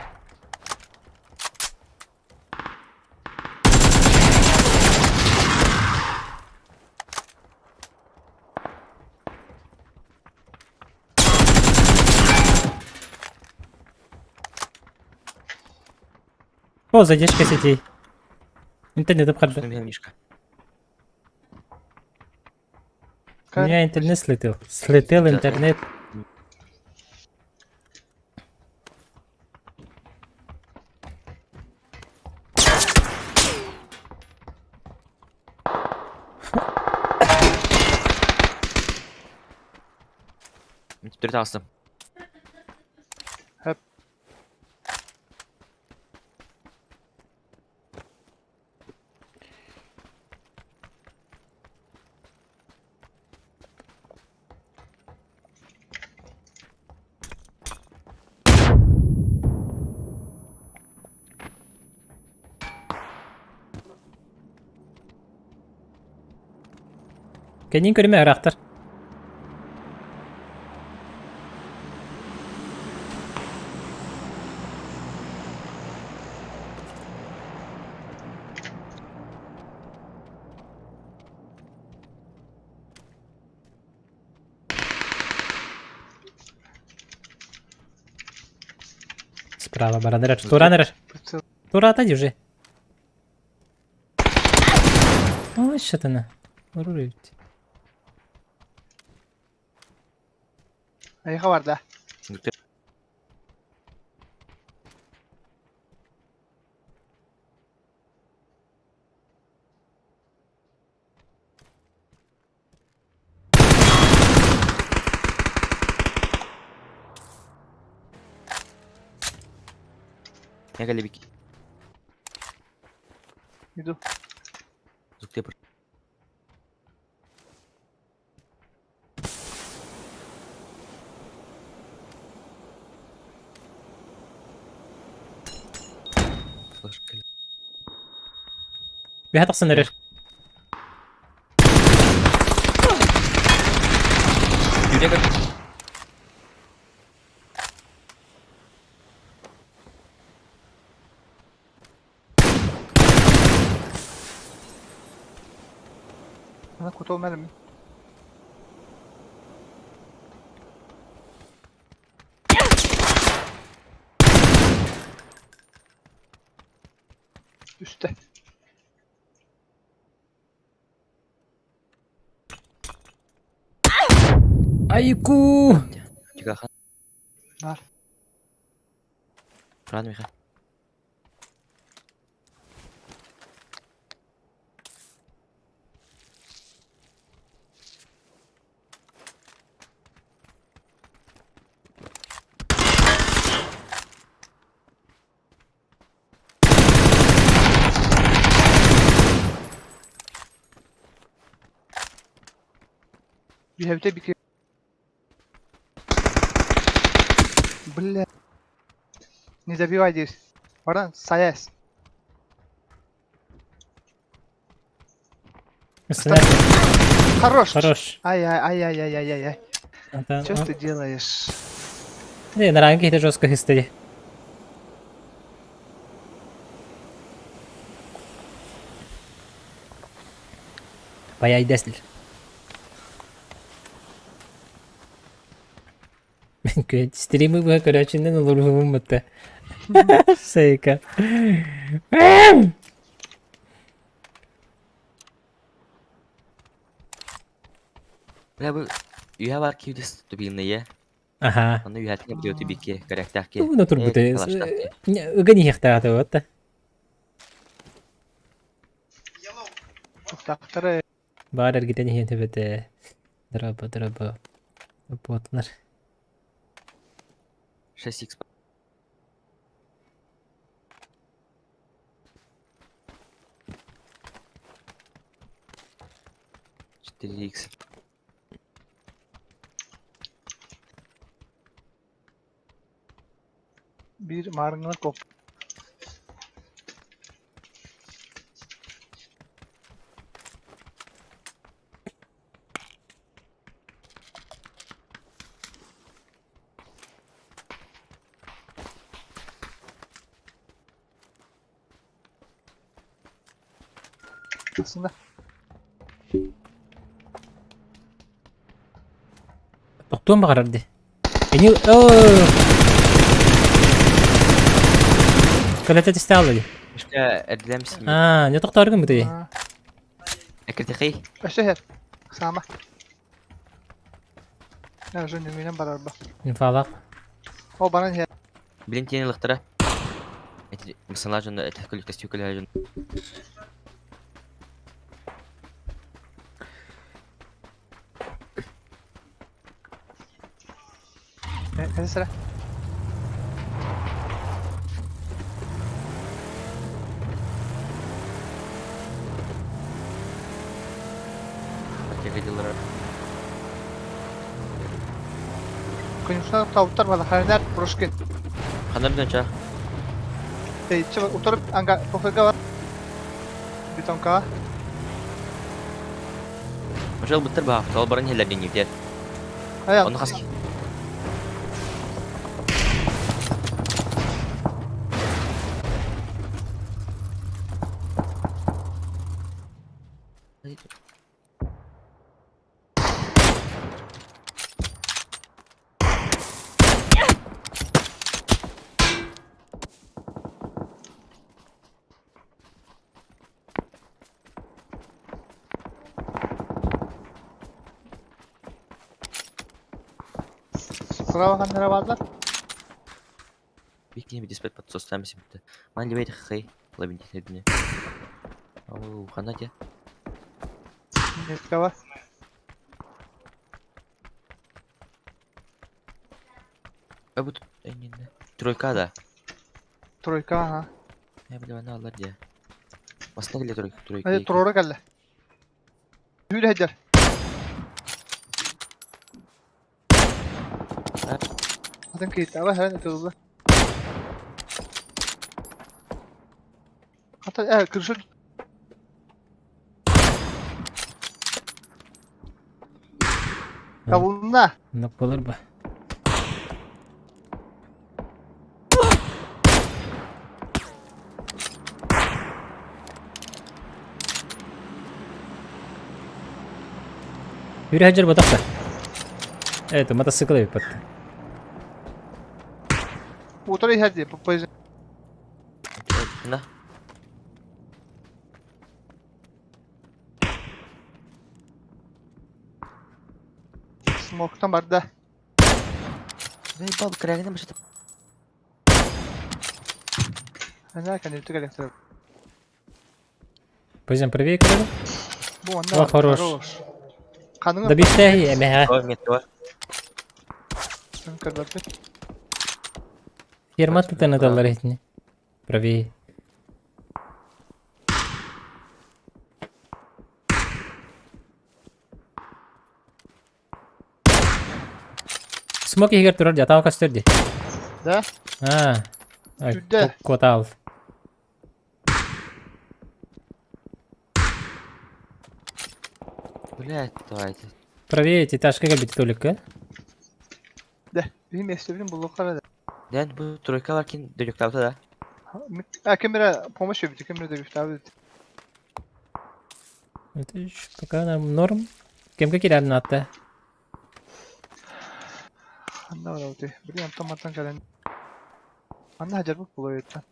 Speaker 1: О, задержка сетей. Интернет обходил.
Speaker 3: Şunu bir мишка.
Speaker 1: У меня интернет слетел. Слетел интернет.
Speaker 3: Tüpleri astım.
Speaker 4: Hep.
Speaker 1: Kendin körüme araktır. Справа, баранераш. Туранераш.
Speaker 4: Прицел.
Speaker 1: Тура, отойди уже. Ой, що ти на. Ворують.
Speaker 4: Ayıka var da.
Speaker 3: Tüpleri ne geldi bir
Speaker 4: Yürü.
Speaker 3: zıktı bir.
Speaker 1: Bir hatak sınırır.
Speaker 3: Yürüye gel.
Speaker 4: Bana kutu olmadı mı? Üste.
Speaker 1: Айку!
Speaker 3: Çıkar kan.
Speaker 4: Var.
Speaker 3: Kur'an mı kan?
Speaker 4: You have to be careful. Бля. Не забивай здесь. Баран, саясь.
Speaker 1: Üstüne.
Speaker 4: Хорош.
Speaker 1: Хорош.
Speaker 4: Ай-яй-яй-яй-яй-яй.
Speaker 1: Это,
Speaker 4: Что ты делаешь?
Speaker 1: Не, на ранге это жестко история. Bayağı destil. Стримы бы, короче, не налургувам это. Сейка.
Speaker 3: Bля bu üye var ki de tuttu bir ya.
Speaker 1: Ага.
Speaker 3: Onu üye etken biliyordu bir ki karakter ki.
Speaker 1: Ну, турбуты.
Speaker 3: Калаштар ki.
Speaker 1: Угони их тогда вот.
Speaker 4: Tohtaqtırı.
Speaker 1: Bağırır giden yiyen tepede. Dıraba. Botlar.
Speaker 3: 6x. X.
Speaker 4: Bir marngına kop. Aslında.
Speaker 1: Doktor mu karardı? Beni ooo. Kalite testi aldı.
Speaker 3: İşte edilemişsin.
Speaker 1: Aa, ne doktor gün bu diye.
Speaker 4: Ha.
Speaker 3: Ekritiki.
Speaker 4: Aşağı Sama. Ne özün nüminen barar bak.
Speaker 1: İnfalak.
Speaker 4: O bana her.
Speaker 3: Bilin tiyeni lıhtara. Mısınlar junda etkili testi yükülüyor junda.
Speaker 4: Hadi sıra.
Speaker 3: Bakya gıcılara.
Speaker 4: Kuyumsuna tavuklar var. Harener Proşkin.
Speaker 3: Kanlar bir çağ.
Speaker 4: Çabuk oturup anga pokega var. Bir tonka.
Speaker 3: Maşal bıttır bah. Tol barın hellerden gibi.
Speaker 4: Hayal.
Speaker 3: Onu kaski.
Speaker 4: Sıra bakanlara varlar.
Speaker 3: Bikini bir dispet pat sos tamisi bitti. Man libeydi xey. Labin tedini. Oo, kanat ya.
Speaker 4: Netka var.
Speaker 3: Bu enginde. Troika da.
Speaker 4: Troika ha.
Speaker 3: Ne bileyim ne alır diye. Aslında geliyor troika.
Speaker 4: Hadi Trora gelle. Hüyle hecel. Zaten kayıtlar var. Her ne kadar. Hatta evet kırışır. Tavuğunda.
Speaker 1: Ne olur bu? Yürü Hacer batakta. Evet, mata sıkılı bir pattı.
Speaker 4: Motoru her diye. Papayı.
Speaker 3: Ne?
Speaker 4: Smoke'tan barda.
Speaker 3: Ne bab kragına başladı.
Speaker 4: Ben derken yüktü elektrik.
Speaker 1: Пойдем правее куда-то.
Speaker 4: Bu anda
Speaker 1: О, хорош.
Speaker 4: Kanını
Speaker 1: Да быстрее, мега.
Speaker 3: Var met var.
Speaker 4: kırdı.
Speaker 1: Ферма тут на доллар этни. Правее. Смоки егер турар жатаа кастырды.
Speaker 4: Da.
Speaker 1: А. Ай,
Speaker 4: Жүдә.
Speaker 1: котал.
Speaker 3: Блять, давайте.
Speaker 1: Правее этажка бит только.
Speaker 4: De. Bizim mesleğim buldukları da.
Speaker 3: Den bu troika varken dönük tavta da.
Speaker 4: Kamera pomoş yapıyor. Kamera da güçlü abi.
Speaker 1: Это ещё пока норм. Кем кирәр натта.
Speaker 4: Anda var abi. Biliyorum tam gelen. Anda hacer bu buluyor tam.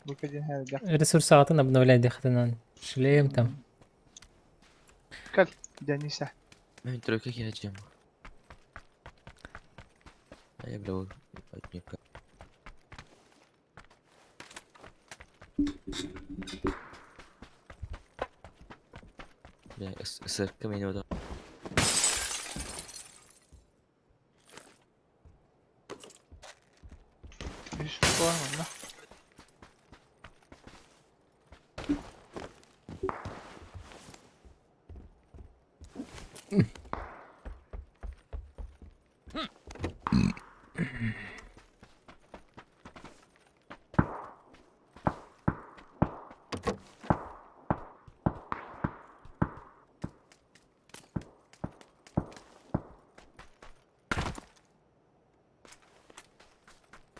Speaker 4: Bu kadar her yer.
Speaker 1: Ресурс атын обновлять хатынан. Шлем там.
Speaker 4: Gel. Denise.
Speaker 3: Ben troika gireceğim. Ay bro. Atmayayım. Ya ısırık beni o da.
Speaker 4: Yüz var mı lan?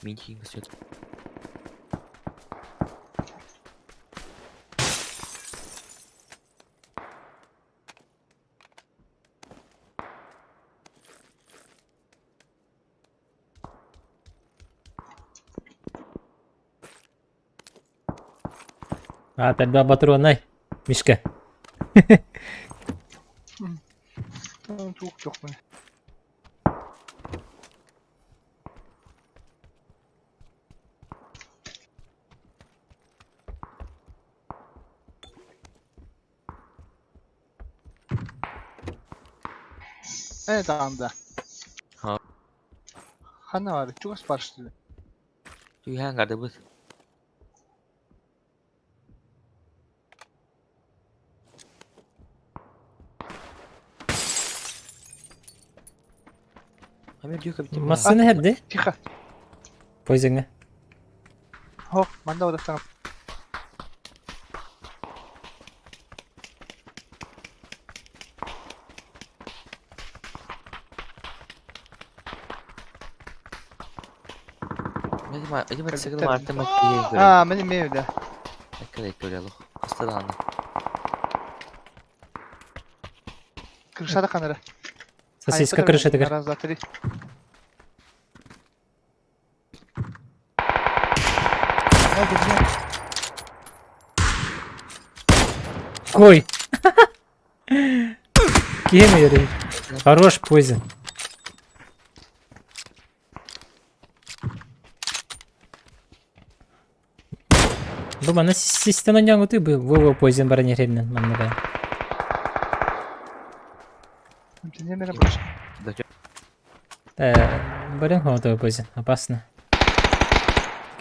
Speaker 3: Minki basıyor.
Speaker 1: Atar batır onay. Mişke.
Speaker 4: Çok mu? Evet anda.
Speaker 3: Ha.
Speaker 4: Hanna var? Çok siparişli.
Speaker 3: Çünkü hangarda bu. Hemen diyor ki bitti.
Speaker 1: Masını herdi.
Speaker 4: Тихо.
Speaker 1: Poizing'e.
Speaker 4: Hop, ben de orada sana.
Speaker 3: Hadi ben sakın
Speaker 4: Tabii.
Speaker 3: Mart'ta makineyi görüyorum.
Speaker 4: Ha, benim evde.
Speaker 3: Dakika görüyorum. Hasta da anla.
Speaker 4: Kırışa da kanara.
Speaker 1: Sosiska kırışa tıkır.
Speaker 4: Раз, два, три. Hadi gel.
Speaker 1: Koy. Yemiyorum. Хорош poison. Bu bana sistem oynayacağın kutu bu poison barın yerinden anladım.
Speaker 4: Ты не мере больше.
Speaker 1: Barın hoda poison. Опасно.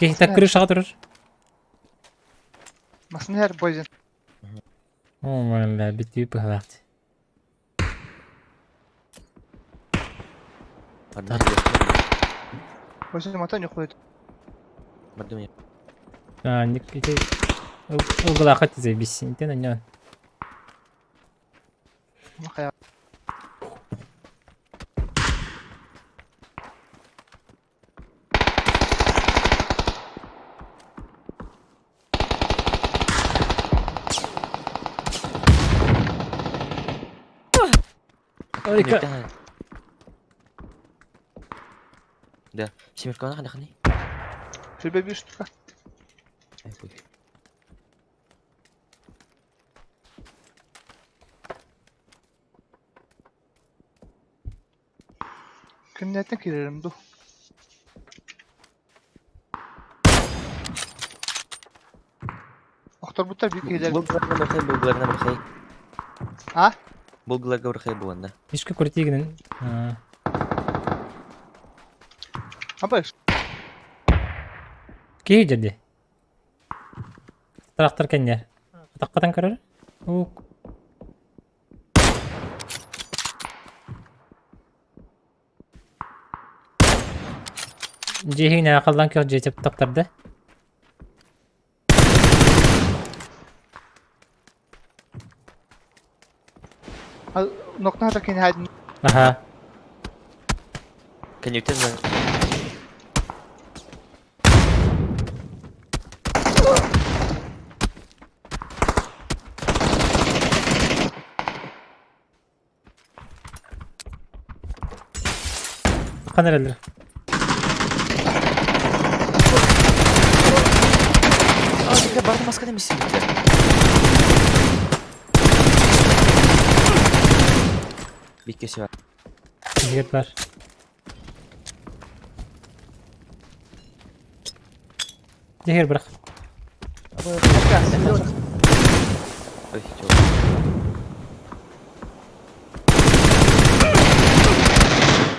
Speaker 1: Так крыша durur.
Speaker 4: Nasıl her poison?
Speaker 1: Valla bitiyor bu hayat.
Speaker 3: Pardon.
Speaker 4: Poison matan yok koydu.
Speaker 3: Pardon ya.
Speaker 1: Ник itu ugalakot zay bisin ito na yun.
Speaker 4: Makaya.
Speaker 1: Harika.
Speaker 3: Da, simir ka na kani.
Speaker 4: Şöyle bir üstü.
Speaker 3: Ay boy.
Speaker 4: Künnetten girerim dur. Doktor bu büyük gelir.
Speaker 3: Bulgularına bakay.
Speaker 4: Ha?
Speaker 3: Bulgularga bakay bu anda.
Speaker 1: Fishka kurti ginin.
Speaker 4: Haber.
Speaker 1: Kaya jadi. Traktor kanya. Takatan karar. Oh. Jihi ne akaldan kyo jechip taktarda.
Speaker 4: Nokta da kendi haydın.
Speaker 1: Aha.
Speaker 3: Can you tell me?
Speaker 1: Kanar alır.
Speaker 3: Aa, bir de barda maskara mısın bir de? Bir kesi var.
Speaker 1: Git var. Zehir bırak.
Speaker 3: Ay çok.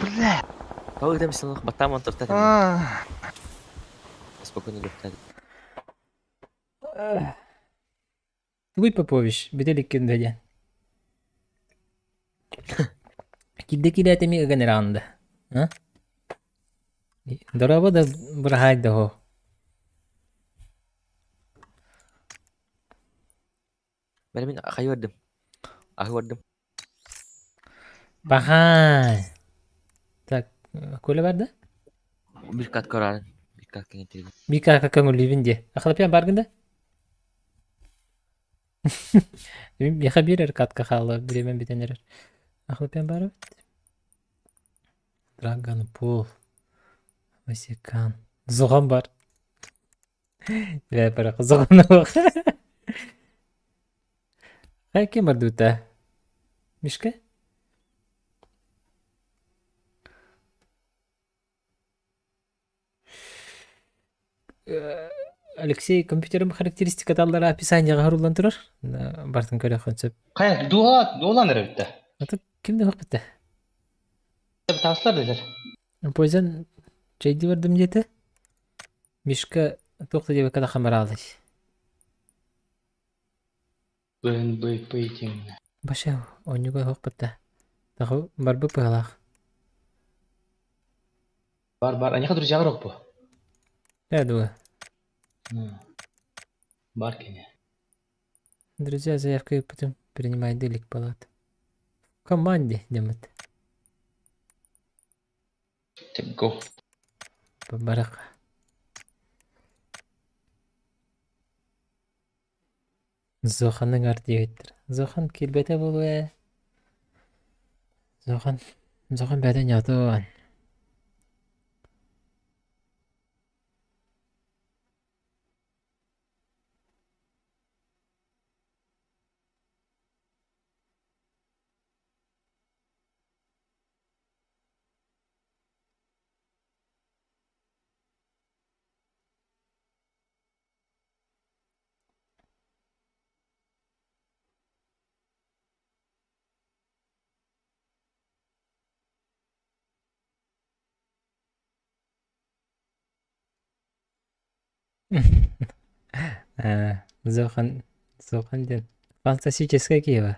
Speaker 4: Bля.
Speaker 3: Kau udah bisa batam untuk tadi.
Speaker 4: Ah.
Speaker 3: Spokojnie do tadi.
Speaker 1: Твой Попович, беделик кенделен. Киддeki temi aganerandı. Ha? Daraba da bırahaydı ho.
Speaker 3: Benim kayu verdim. Aku verdim.
Speaker 1: Bahay. Tak, kule verdi.
Speaker 3: Bir kat koran. Bir kat kayaknya tidak.
Speaker 1: Bir kakak ngulivin diye. Akılapyan bargında. Yaha bir kat kakalı bilemem bitener. Akılapyan barı. Dragon Pool. Vasikan. Zoğan var. Ve bırak zoğana bak. Хайки мардута. Мишка? Алексей, компьютерім характеристикаталары описанияға харулан тұрар. Бартын көрі қонсеп.
Speaker 5: Кая дуолан эребитте.
Speaker 1: Аты кімді қақ бітті?
Speaker 5: Таслар делер.
Speaker 1: Пойзан чайды бардым деті. Мишка тоқты деп када қамар алды.
Speaker 5: Бын быйтин.
Speaker 1: Баша, онюга қақ бітті. Тағы бар бұп бұғалақ.
Speaker 5: Бар. Аняка дур жагырок бу.
Speaker 1: Әдуі.
Speaker 5: Бар кене.
Speaker 1: Друзья, заявкой потом принимай делик палат. В команде, демет.
Speaker 5: Теп го.
Speaker 1: Барака. Зоханның арты еттір. Зохан келбете болуы. Зохан бәден ятуан. Зохан ден фантастическая киева.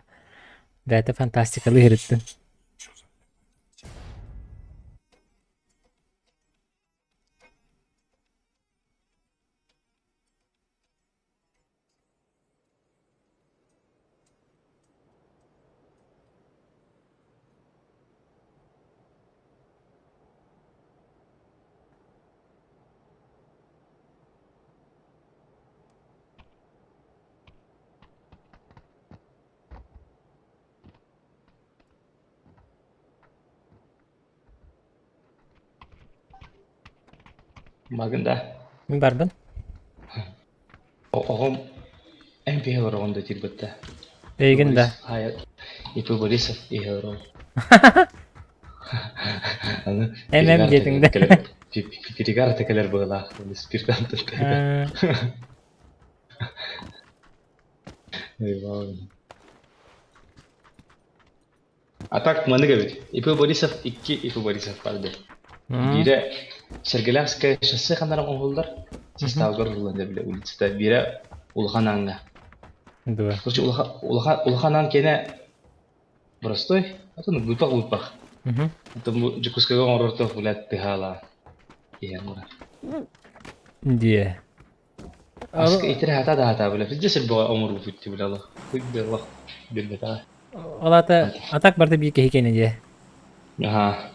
Speaker 1: Бәті фантастикалы ерітті.
Speaker 5: Магында.
Speaker 1: Мен барбын?
Speaker 5: Огом МП орогонда тирбетте.
Speaker 1: Ейгін да.
Speaker 5: Hayır. İpi Borisov iyi hero.
Speaker 1: Дедің да.
Speaker 5: Перегар текелер была. Спиртан только. А так мыныга бит. İpi Borisov 2 İpi Borisov vardı. Biri Sergelevskaya şahsi kanara konuldular. Составгар булганда биле улицада бире улхананга.
Speaker 1: Да.
Speaker 5: Короче, улханан кене простой, а то выпах. Это жукускага орорто булат тихала. Иямура.
Speaker 1: Дие.
Speaker 5: Аска итре хата биле. Фиджесел бо омур бутти биле Allah. Куйбе Allah. Билбета.
Speaker 1: Олата атак барды бийке хикене дие.
Speaker 5: Ага.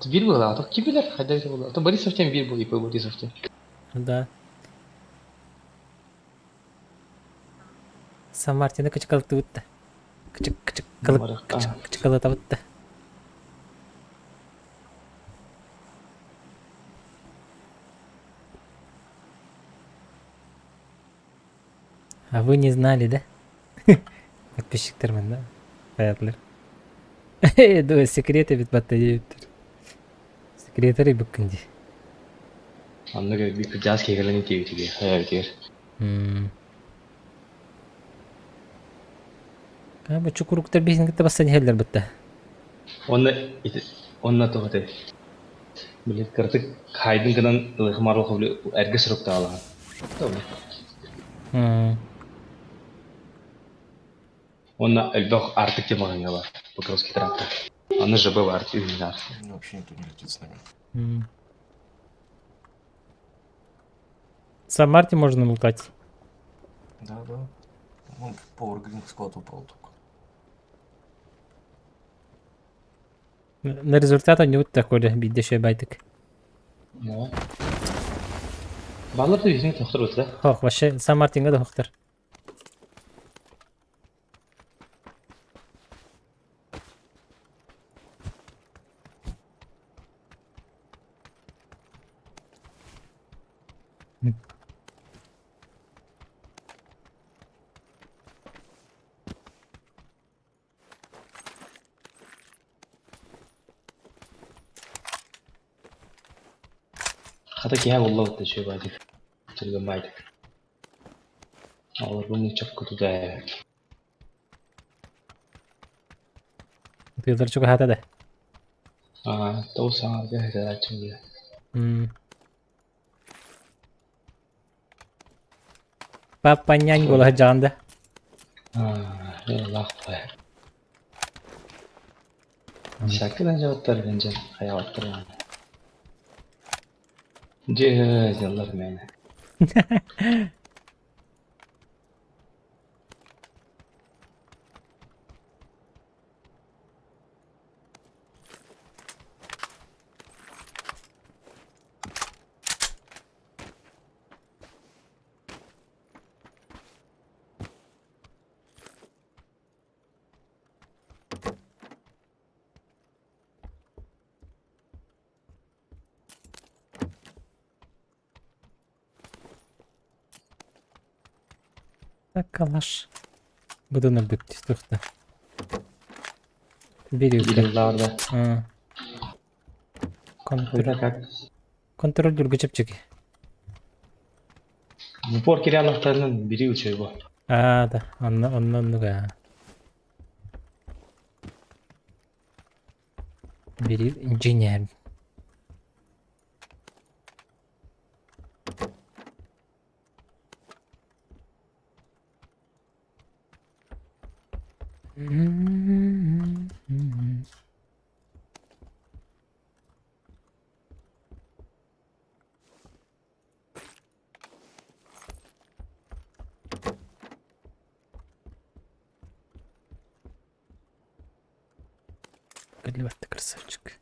Speaker 5: Bir bu da. Kim bilir? Hadi bir bu. To Borisov'ten bir bu ipi Borisov'ten.
Speaker 1: Да. Сан-Мартин'de кычкалыкты бутты. Кычкалыта бутты. А вы не знали, да? Подписчиктармен, да? Hayatlar. Да, секреты бит батты. Секретарь букканди.
Speaker 5: Anlaga bir jazz kegeleni TV. Hayal ker.
Speaker 1: Ama çukuruktар бейсін кітті бастан хелдер бітті.
Speaker 5: Онна тоғыты. Білет кіртік қайдың кынан ылғымарлық біле әргі сұрыпты алған. Онна әлбақ артық демағанға бар. Покровский тракта. Аны жабы бар, үйінен артық.
Speaker 6: Вообще никто не летит с нами.
Speaker 1: Сан-Мартин можно лутать.
Speaker 6: Да. Вон Power Green склад упал только.
Speaker 1: На результат не вот такой бит дешевый байтик.
Speaker 5: Балларды үйінен тоқтыр өті да?
Speaker 1: Хох, вообще Сан-Мартинға да хоқтар.
Speaker 5: Hata ki ha vallahi da şey vardı. Çılgın baydı. Olur bunu çok kötü de.
Speaker 1: تقدر تشوف هذا ده.
Speaker 5: Doğusan abi hadi açın diye.
Speaker 1: Papa nyanyi bola hajanda.
Speaker 5: Allah be. Sakın cevaplar bence hayatlar yani. Cihaz yallar beni.
Speaker 1: Dakikalar. Budunu büktü tuttu. Bir yükle.
Speaker 5: Yıllarda.
Speaker 1: Kontrol.
Speaker 5: Burada kalk.
Speaker 1: Kontrol geçip çıkıyor.
Speaker 5: Bu porkeri anahtarının biri uçuyor bu.
Speaker 1: Da. Ondan da. Biri engineer. Клевать ты красавчик.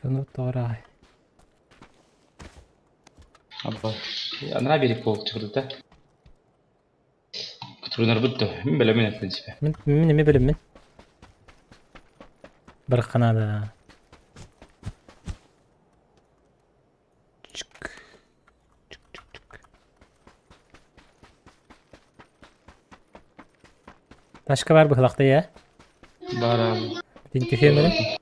Speaker 1: Ну, вторая.
Speaker 5: Abba. Ana biri pol çıktı da. Kuturlar buttu. Min bela min efendim.
Speaker 1: من بلم من برقنا هذا. Başka var bu hılakta ya.
Speaker 5: Var abi.
Speaker 1: Dinti filmleri.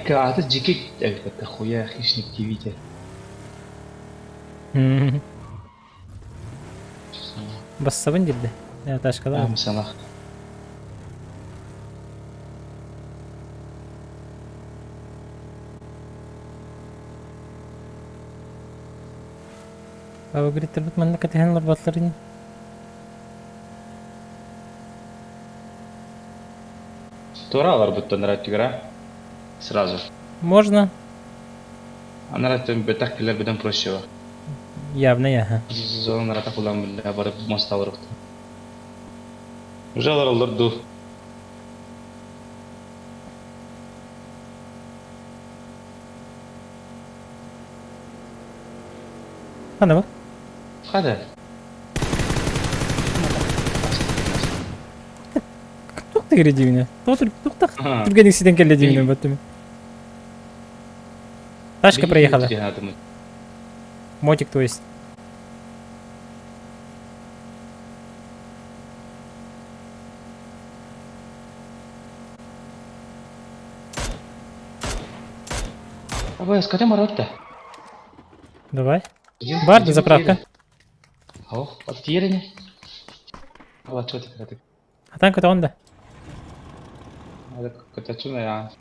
Speaker 5: Kağıdı cikik elbette خويا اخي شنو كيفيته.
Speaker 1: بس 7 جدا. Ya başka da.
Speaker 5: Mesela.
Speaker 1: Baba grid terbit manna katihan larbatların.
Speaker 5: Тура будто нравится игра. Сразу.
Speaker 1: Можно.
Speaker 5: А нравится бетахкилер بدون проще.
Speaker 1: Явно я.
Speaker 5: Зон нравится кулам بالله барып мостаурык. Жалар алырды.
Speaker 1: Ana bak.
Speaker 5: Hadi.
Speaker 1: Çok da gireceğim Тут так.
Speaker 5: Ага.
Speaker 1: Другая сиден келeceğim потом. Тачка проехала. Мотик, то есть.
Speaker 5: Абай, скажи Маротта.
Speaker 1: Давай. Бар, заправка.
Speaker 5: Ох, отъедем. Ала, что ты кратик?
Speaker 1: А танк-то он да.
Speaker 5: Hadi kaçın ya.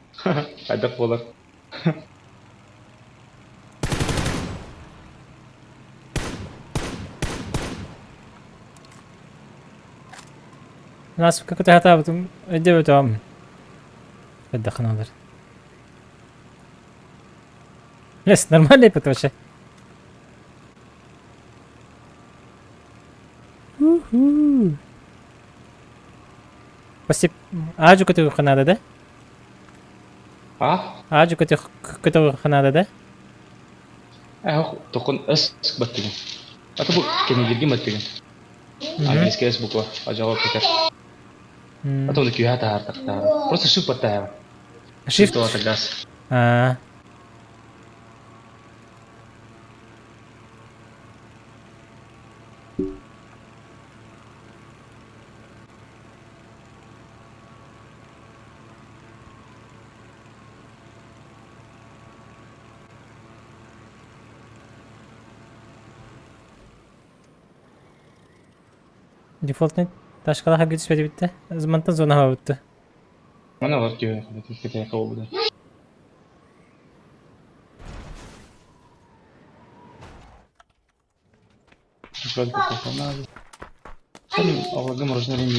Speaker 5: Hadi olur.
Speaker 1: Nasip какой-то хатабытым өйдеп өтөм. Отдохналар. Yes, нормальный путь вообще. Уху. Почти ажу көтөг ханада да?
Speaker 5: А?
Speaker 1: Ажу көтөг ханада да?
Speaker 5: Токон эс баттыгын. Аты бу кенегерге маттыгын. Английский эс буква. Ажаго кетер. Аты оны күйе тахар. Просто шип баттыгын.
Speaker 1: Shift.
Speaker 5: То атагас.
Speaker 1: Дефолтный ташкалаха кетишпеди битти. Змантан зона битти.
Speaker 5: Mana var kүйе. Кетер кабылды. Шваль покупал надо. Там авлагам мороженое не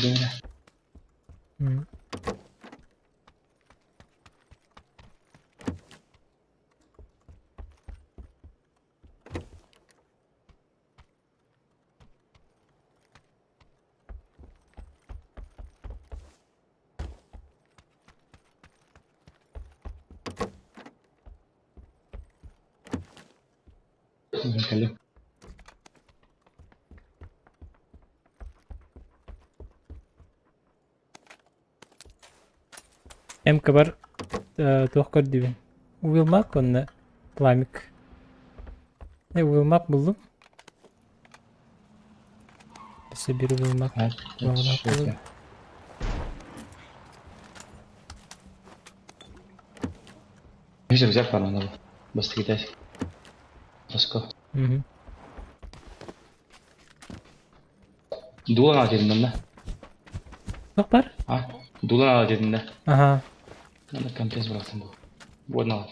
Speaker 5: Великолепно.
Speaker 1: М бар тоққыр дебен. Уилмак онна пламик. Уилмак булдум. Бесе бир уилмак.
Speaker 5: Bisa bisa kan mana? Basta kita. Pasko. Dulan alacaktım da.
Speaker 1: Тоқ бар?
Speaker 5: Ha? Dulan alacaktım da.
Speaker 1: Аха.
Speaker 5: Ben de kampes bıraktım bu. Bu ne var?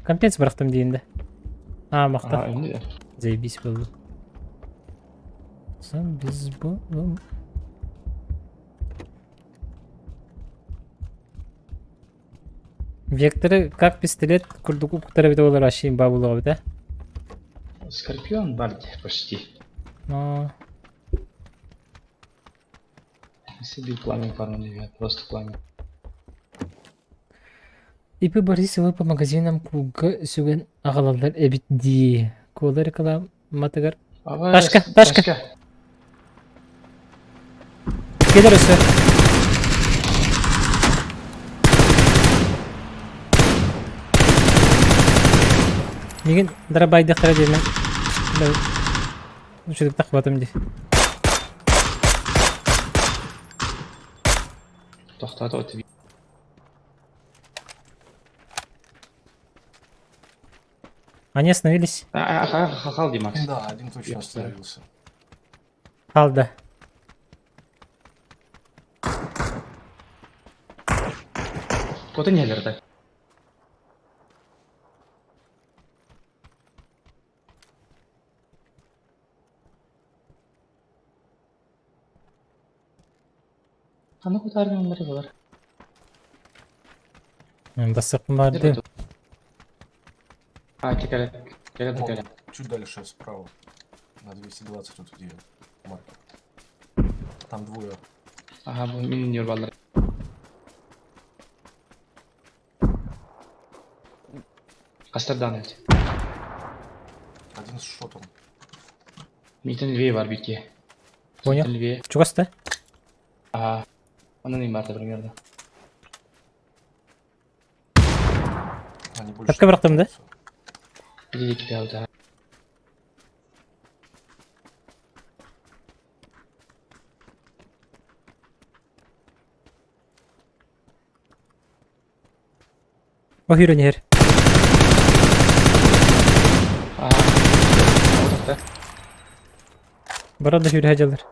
Speaker 1: Компенс бырақтым дейінді. Мақта.
Speaker 5: Önde de.
Speaker 1: Заебись болды. Сан біз болым. Векторы как пистолет курдуку кутарабита болар ашин бабулуга бита.
Speaker 5: Скорпион бальди почти. Себе пламя пару не просто пламя.
Speaker 1: Ипи Борисова по магазинам куга сүген агалалар эбит ди. Колар кала матыгар. Ташка. Келер өсі. Меген дарабайды қара деймін. Үшілік тақпатым дей.
Speaker 5: Тоқтады өтіп.
Speaker 1: Они остановились.
Speaker 5: Халди, Макс.
Speaker 6: Да, один точно остановился.
Speaker 1: Қалды.
Speaker 5: Коты нелерді. Қаны құтардың өмірі болар.
Speaker 1: Басықпын барды.
Speaker 5: Теперь.
Speaker 6: Чуть дальше справа. На 220 вот где маркер. Там двое.
Speaker 5: Aha bu minyor ballar. Kastırdan evet.
Speaker 6: Один с шотом.
Speaker 5: Mitten lviye var bitki.
Speaker 1: Понял.
Speaker 5: Lviye.
Speaker 1: Чугасты?
Speaker 5: Aha. Onun neyim vardı примерно.
Speaker 6: Они больше.
Speaker 1: Тапка бырақтым да?
Speaker 5: Bir de iki daha.
Speaker 1: О, хиронер.
Speaker 5: Aha. Orada.
Speaker 1: Барада хири хаджалар.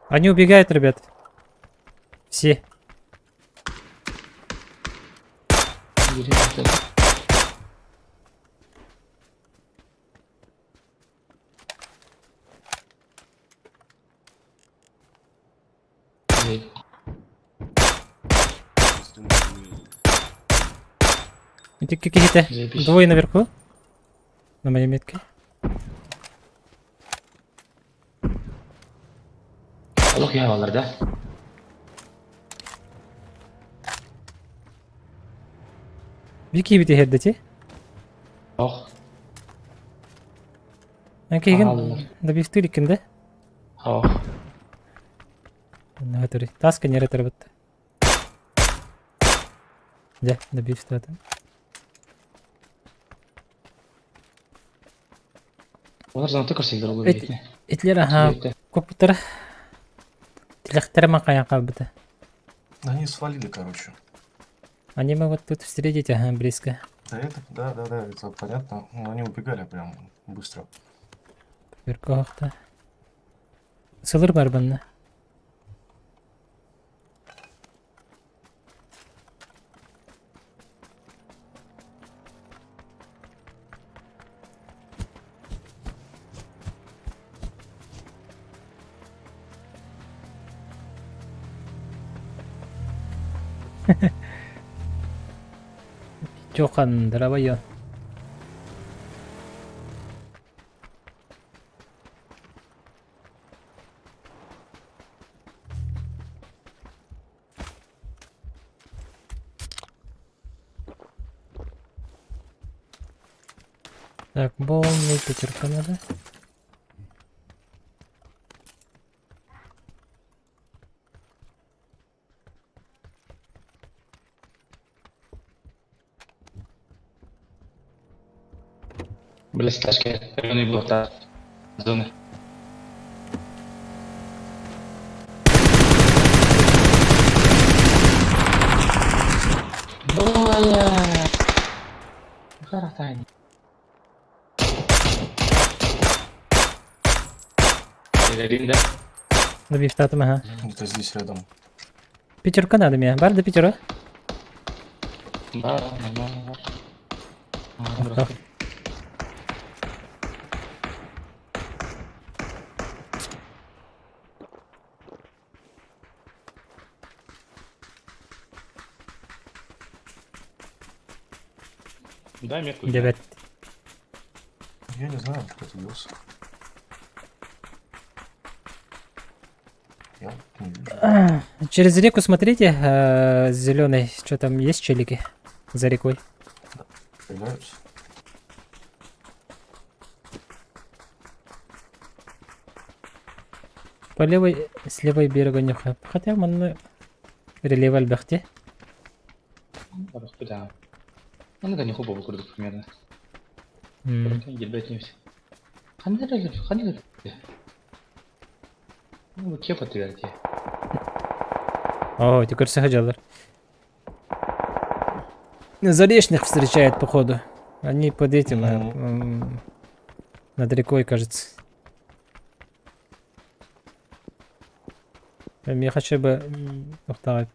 Speaker 1: Они убегают, ребят. Все.
Speaker 5: Biri orada. Зайбиш.
Speaker 1: Какие-то
Speaker 5: Заебись.
Speaker 1: двое наверху. На моей метке.
Speaker 5: Аллах я алар, да?
Speaker 1: Вики бите хердете.
Speaker 5: Ох,
Speaker 1: Ben kegen
Speaker 5: Allah.
Speaker 1: da biftir ikinde.
Speaker 5: ох.
Speaker 1: Ne hatırı. Taska nere tarafta. Ja, da biftir atan.
Speaker 5: Олар занаты көрсеңдер ол
Speaker 1: Эт- Etlere ha koputara. Tilaktere makaya kalbıda.
Speaker 6: Они свалили, короче.
Speaker 1: Они могут тут встретить, ага, близко.
Speaker 6: Да, это понятно. Но они убегали прям быстро.
Speaker 1: Bir kohta. Sılır var bana. Çok andır ama yok. Так, полный пятерка надо.
Speaker 5: Блядь, ташка. Районный блок, да. Зоны. Бля. Харатань. Один, да?
Speaker 1: Да bir tatım ha.
Speaker 6: Где-то здесь рядом.
Speaker 1: Пятерка надо мне. Бар да пятера?
Speaker 5: Да, нормально.
Speaker 1: Так.
Speaker 5: Дай метку.
Speaker 1: Девять.
Speaker 6: Я не знаю, кто это делся. Я не вижу.
Speaker 1: Через реку смотрите, зеленый, что там есть челики за рекой.
Speaker 6: Стреляются.
Speaker 1: По левой, с левой берега не хап. Хотя мы релевал бахте.
Speaker 5: Барах бля. Ну да не хубаво выходит примерно. Ебать не все. Ханилер. Ну вы кепа ты верите.
Speaker 1: О, теперь сахаджалар. Заречных встречают, походу. Они под этим, над рекой, кажется. Я хочу бы... Тоқтағай.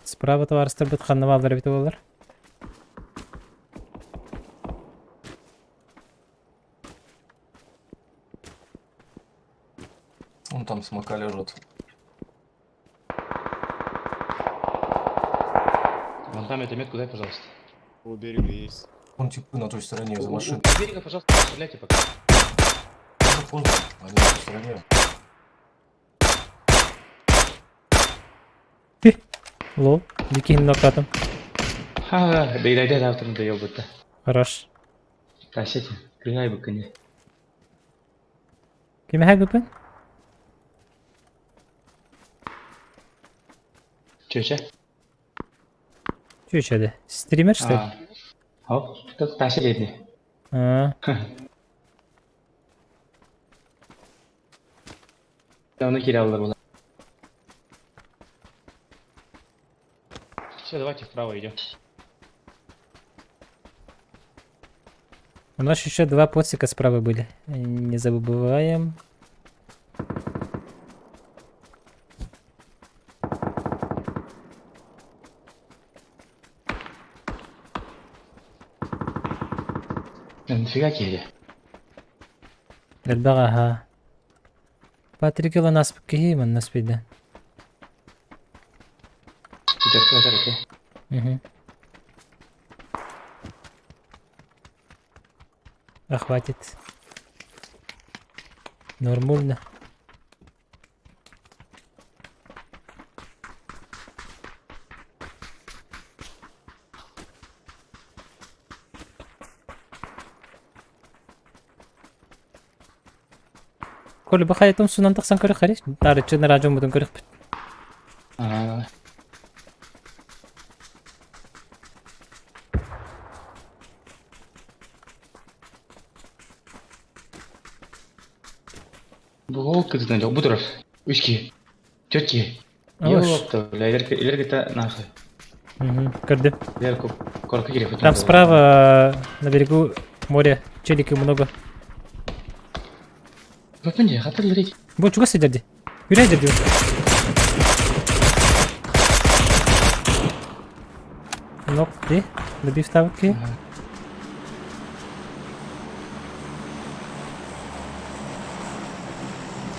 Speaker 1: Справа товарыстар бит ханнавалдар бит олар.
Speaker 6: Он там смока лежит.
Speaker 5: Вон там эту метку дай, пожалуйста.
Speaker 2: У берега есть.
Speaker 6: Он типы на той стороне за машиной.
Speaker 5: У берега, пожалуйста, стреляйте пока.
Speaker 6: Уже поздно. Они на той стороне.
Speaker 1: Лол. Дикий нокатом.
Speaker 5: Ха, бейдайда да автор да ёбата.
Speaker 1: Хорош.
Speaker 5: Тащите, крыгай бы коне.
Speaker 1: Кеме хагыпын?
Speaker 5: Чё?
Speaker 1: Чё içeride? Стример что ли?
Speaker 5: Хоп, тут тащи ледни.
Speaker 1: А,
Speaker 5: Давно киряллар было. Все, давайте вправо идем.
Speaker 1: у нас еще два подсека справа были. Не забываем.
Speaker 5: Нафига кири?
Speaker 1: Лербага, ага. Patrick'la nasip ki man nasipide.
Speaker 5: Четвертый этаж, окей.
Speaker 1: Угу. А хватит. Нормально. Коли бахаятым сунан тахсан көрөк хариш. Тары чына ражон мудун көрөк бит.
Speaker 5: Бұл кыздан жоқ, бұл тұрар. Үшке. Төртке.
Speaker 1: Алаш.
Speaker 5: Ёпта, бля, илер нахуй.
Speaker 1: Угу. Көрдüm.
Speaker 5: Илер корка керек.
Speaker 1: Там справа на берегу моря челики много.
Speaker 5: Көпінде, қатырлы рейд.
Speaker 1: Bu чуга сидерди. Юрейдер диyor. Нок ди. Добив ставки.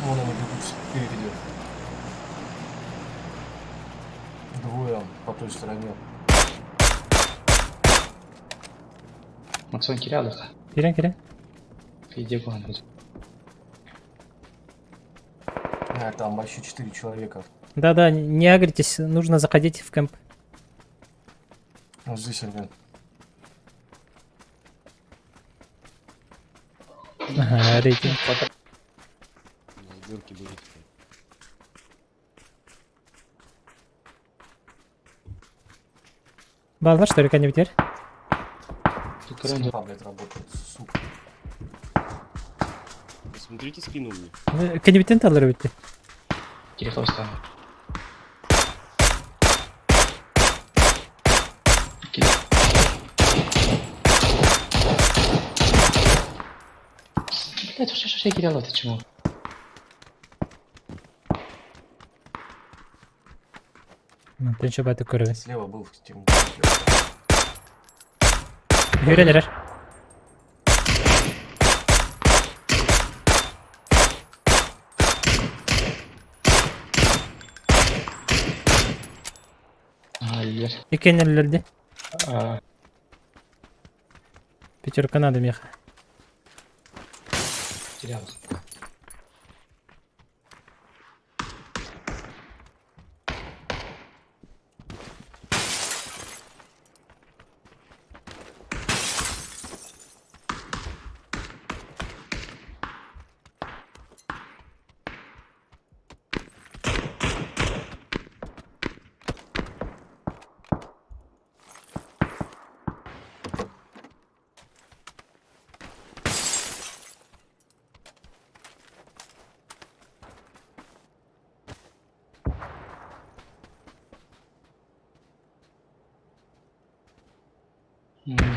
Speaker 6: Вон они бегут впереди. Двое по той стороне.
Speaker 5: Максон кире алыға.
Speaker 1: Керен.
Speaker 5: Фейде бұған бұд.
Speaker 6: Там вообще 4 человека.
Speaker 1: Да, не агритесь, нужно заходить в кемп.
Speaker 6: Вот здесь они.
Speaker 1: Ага, рейтинг.
Speaker 2: Дырки были.
Speaker 1: Балдар, что ли, не битер?
Speaker 6: Скипа, блядь, работает, сука.
Speaker 2: Посмотрите спину мне.
Speaker 1: Канибитен талар битти.
Speaker 5: Кире қауыстан. Блядь, что кире алады, чему?
Speaker 1: Тен чабаты көрөбүз.
Speaker 6: Слева был в тему.
Speaker 1: Юрелер.
Speaker 5: Илер.
Speaker 1: Икенелерди. Пятерка надо меха.
Speaker 5: Кире алады.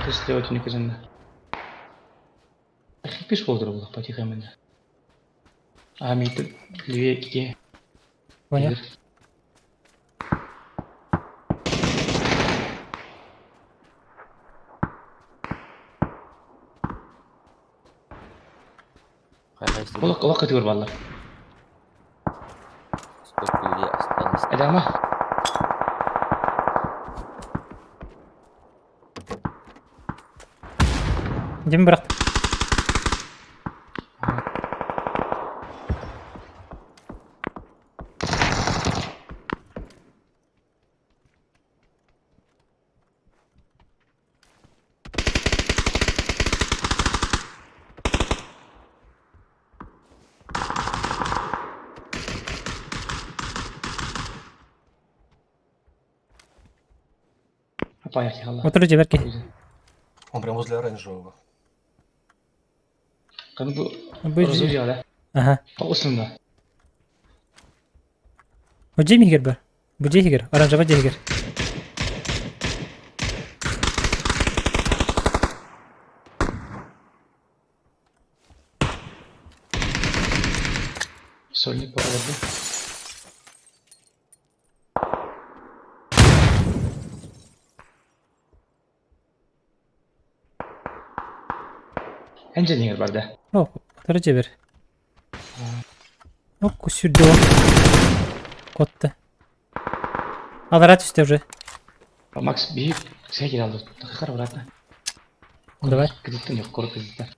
Speaker 5: Ты слева не казанна. Пиш болдыр бұл, патиха менде. Мейті левее кеке.
Speaker 1: Понял.
Speaker 5: Олақ көтігір балар.
Speaker 3: Сколько людей осталось?
Speaker 5: Әдәма?
Speaker 1: Дем бырақты.
Speaker 5: Апаяки, алла.
Speaker 1: Отыр жеберки.
Speaker 6: Он прям возле оранжевого.
Speaker 5: Қаны бұл
Speaker 1: Бұл
Speaker 5: розу
Speaker 1: же-
Speaker 5: жиғада.
Speaker 1: Ага.
Speaker 5: Ұсында.
Speaker 1: O Jamie бар. Bu Jehigер, оранжевый Jehigер.
Speaker 5: Сольник бағаларды. Әнженегер барды.
Speaker 1: О, отыр жебер. Ок, сюда. Котта. Аларат üstte уже.
Speaker 5: Макс, бейіп, сәй келе алды. Тақиқар обратно.
Speaker 1: Давай.
Speaker 5: Кредиттен жоқ, корот кредиттен.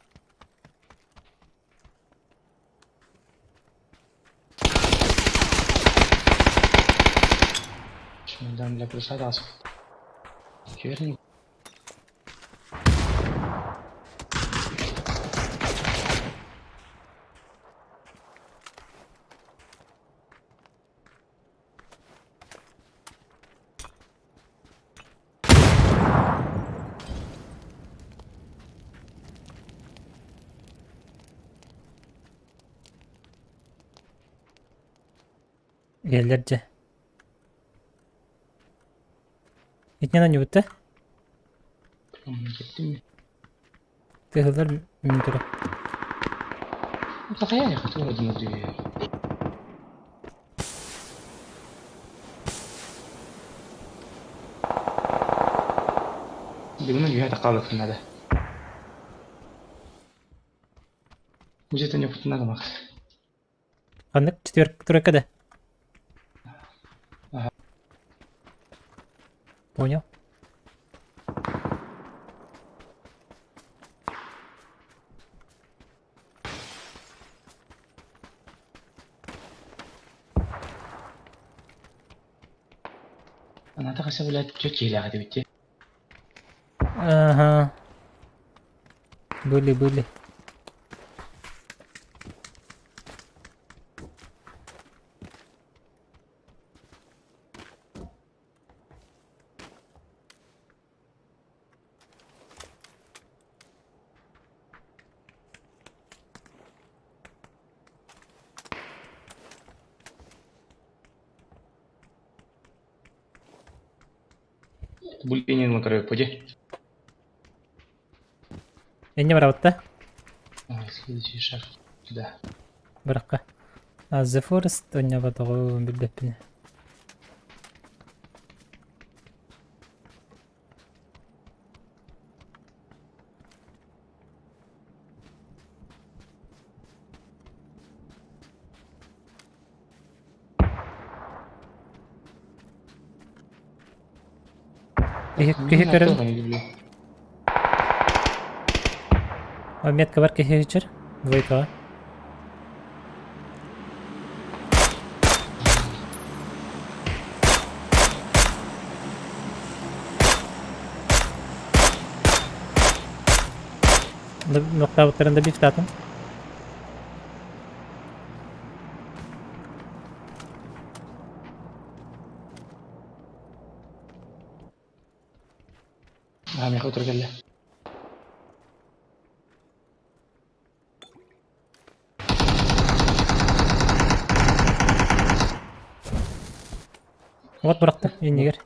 Speaker 5: Шындан бля, крышада асып. Керни.
Speaker 1: Gellerce. Etneden ne bitti?
Speaker 5: Кеттім мен.
Speaker 1: Tığlar mümkün.
Speaker 5: Тақия не хотел один от две. Дегенмен үйе тақалып надо. Где-то не надо, Макс.
Speaker 1: Anlık четверка да.
Speaker 5: Ага.
Speaker 1: Понял.
Speaker 5: Она так особенно тётя ляга ведь.
Speaker 1: Ага. Были.
Speaker 5: Бульпенин на краю поди.
Speaker 1: Enne var avutta.
Speaker 5: Следующий шаг сюда.
Speaker 1: Быракка. А The Forest ойнап атагы билбеппин. Кихи көрөм. Метка бар кихи хичер. Двойка. Nokta avutlarında bir tutatım.
Speaker 5: عم ياخد رجله.
Speaker 1: Вот bıraktı. İndi gir.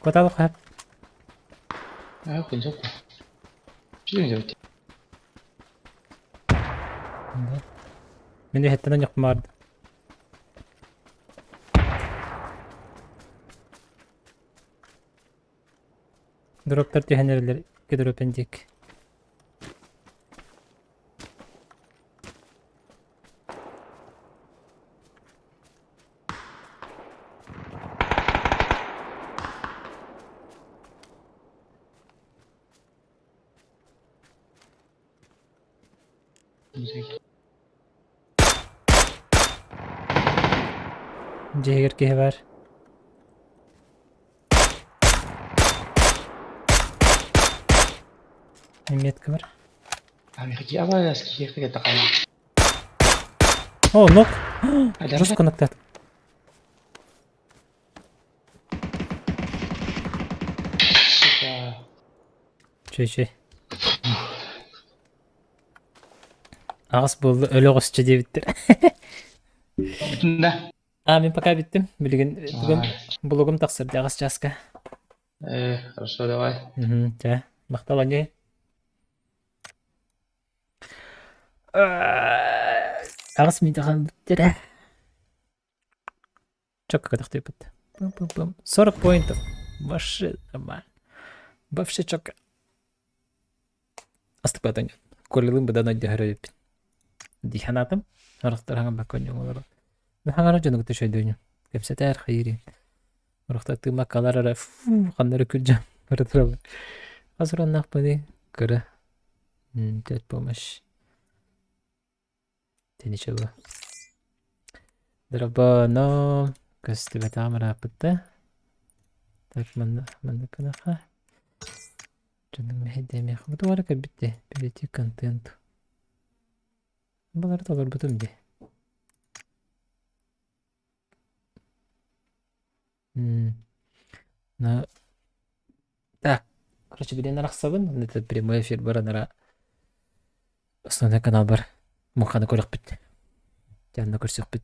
Speaker 1: Kotalı kap.
Speaker 5: اه كنت جبته. شو اللي جبته؟
Speaker 1: Beni heteden yok vardı. Droplar tehenerler. İki drop inecek. Cehir ki var. Emniyet var.
Speaker 5: عم يحكي أبغى أسكي كده تقال.
Speaker 1: Oh nok.
Speaker 5: هذا
Speaker 1: Just
Speaker 5: رفع.
Speaker 1: connected. Şey. Ağız buldu. Ölü kusçu diye bittir.
Speaker 5: بتنا.
Speaker 1: Ben paka bittim. Bugün blogum taksırdı. Ağız çaska.
Speaker 5: Хорошо, давай.
Speaker 1: Ja. Maktal önce. Ağız mı takım bittir. Çok kadar tepet. Bum. 40 поинтов. Вообще нормально. Вообще çok. Астыпадан. Колелым бы дано деграю. диханатым. Орохтар хаңа баккон жоңолор. Мен хаңара жонук төшөйдөнү. Кепсетер хайри. Орохтар тыма каларара ханнары күлжам. Бартыра. Азыраннак бани кыра. Төт помощь. Теничева. Драбано. Костюм тамара пытта. Так манда канаха. Жонук мехедеме. Буту вара кабитте. Билети контент. Балар табар бутум де. На. Так. Короче, билен араксабын. Это прямой эфир бар анара. Основной канал бар. Муханы көрөк бит. Жанна көрсөк бит.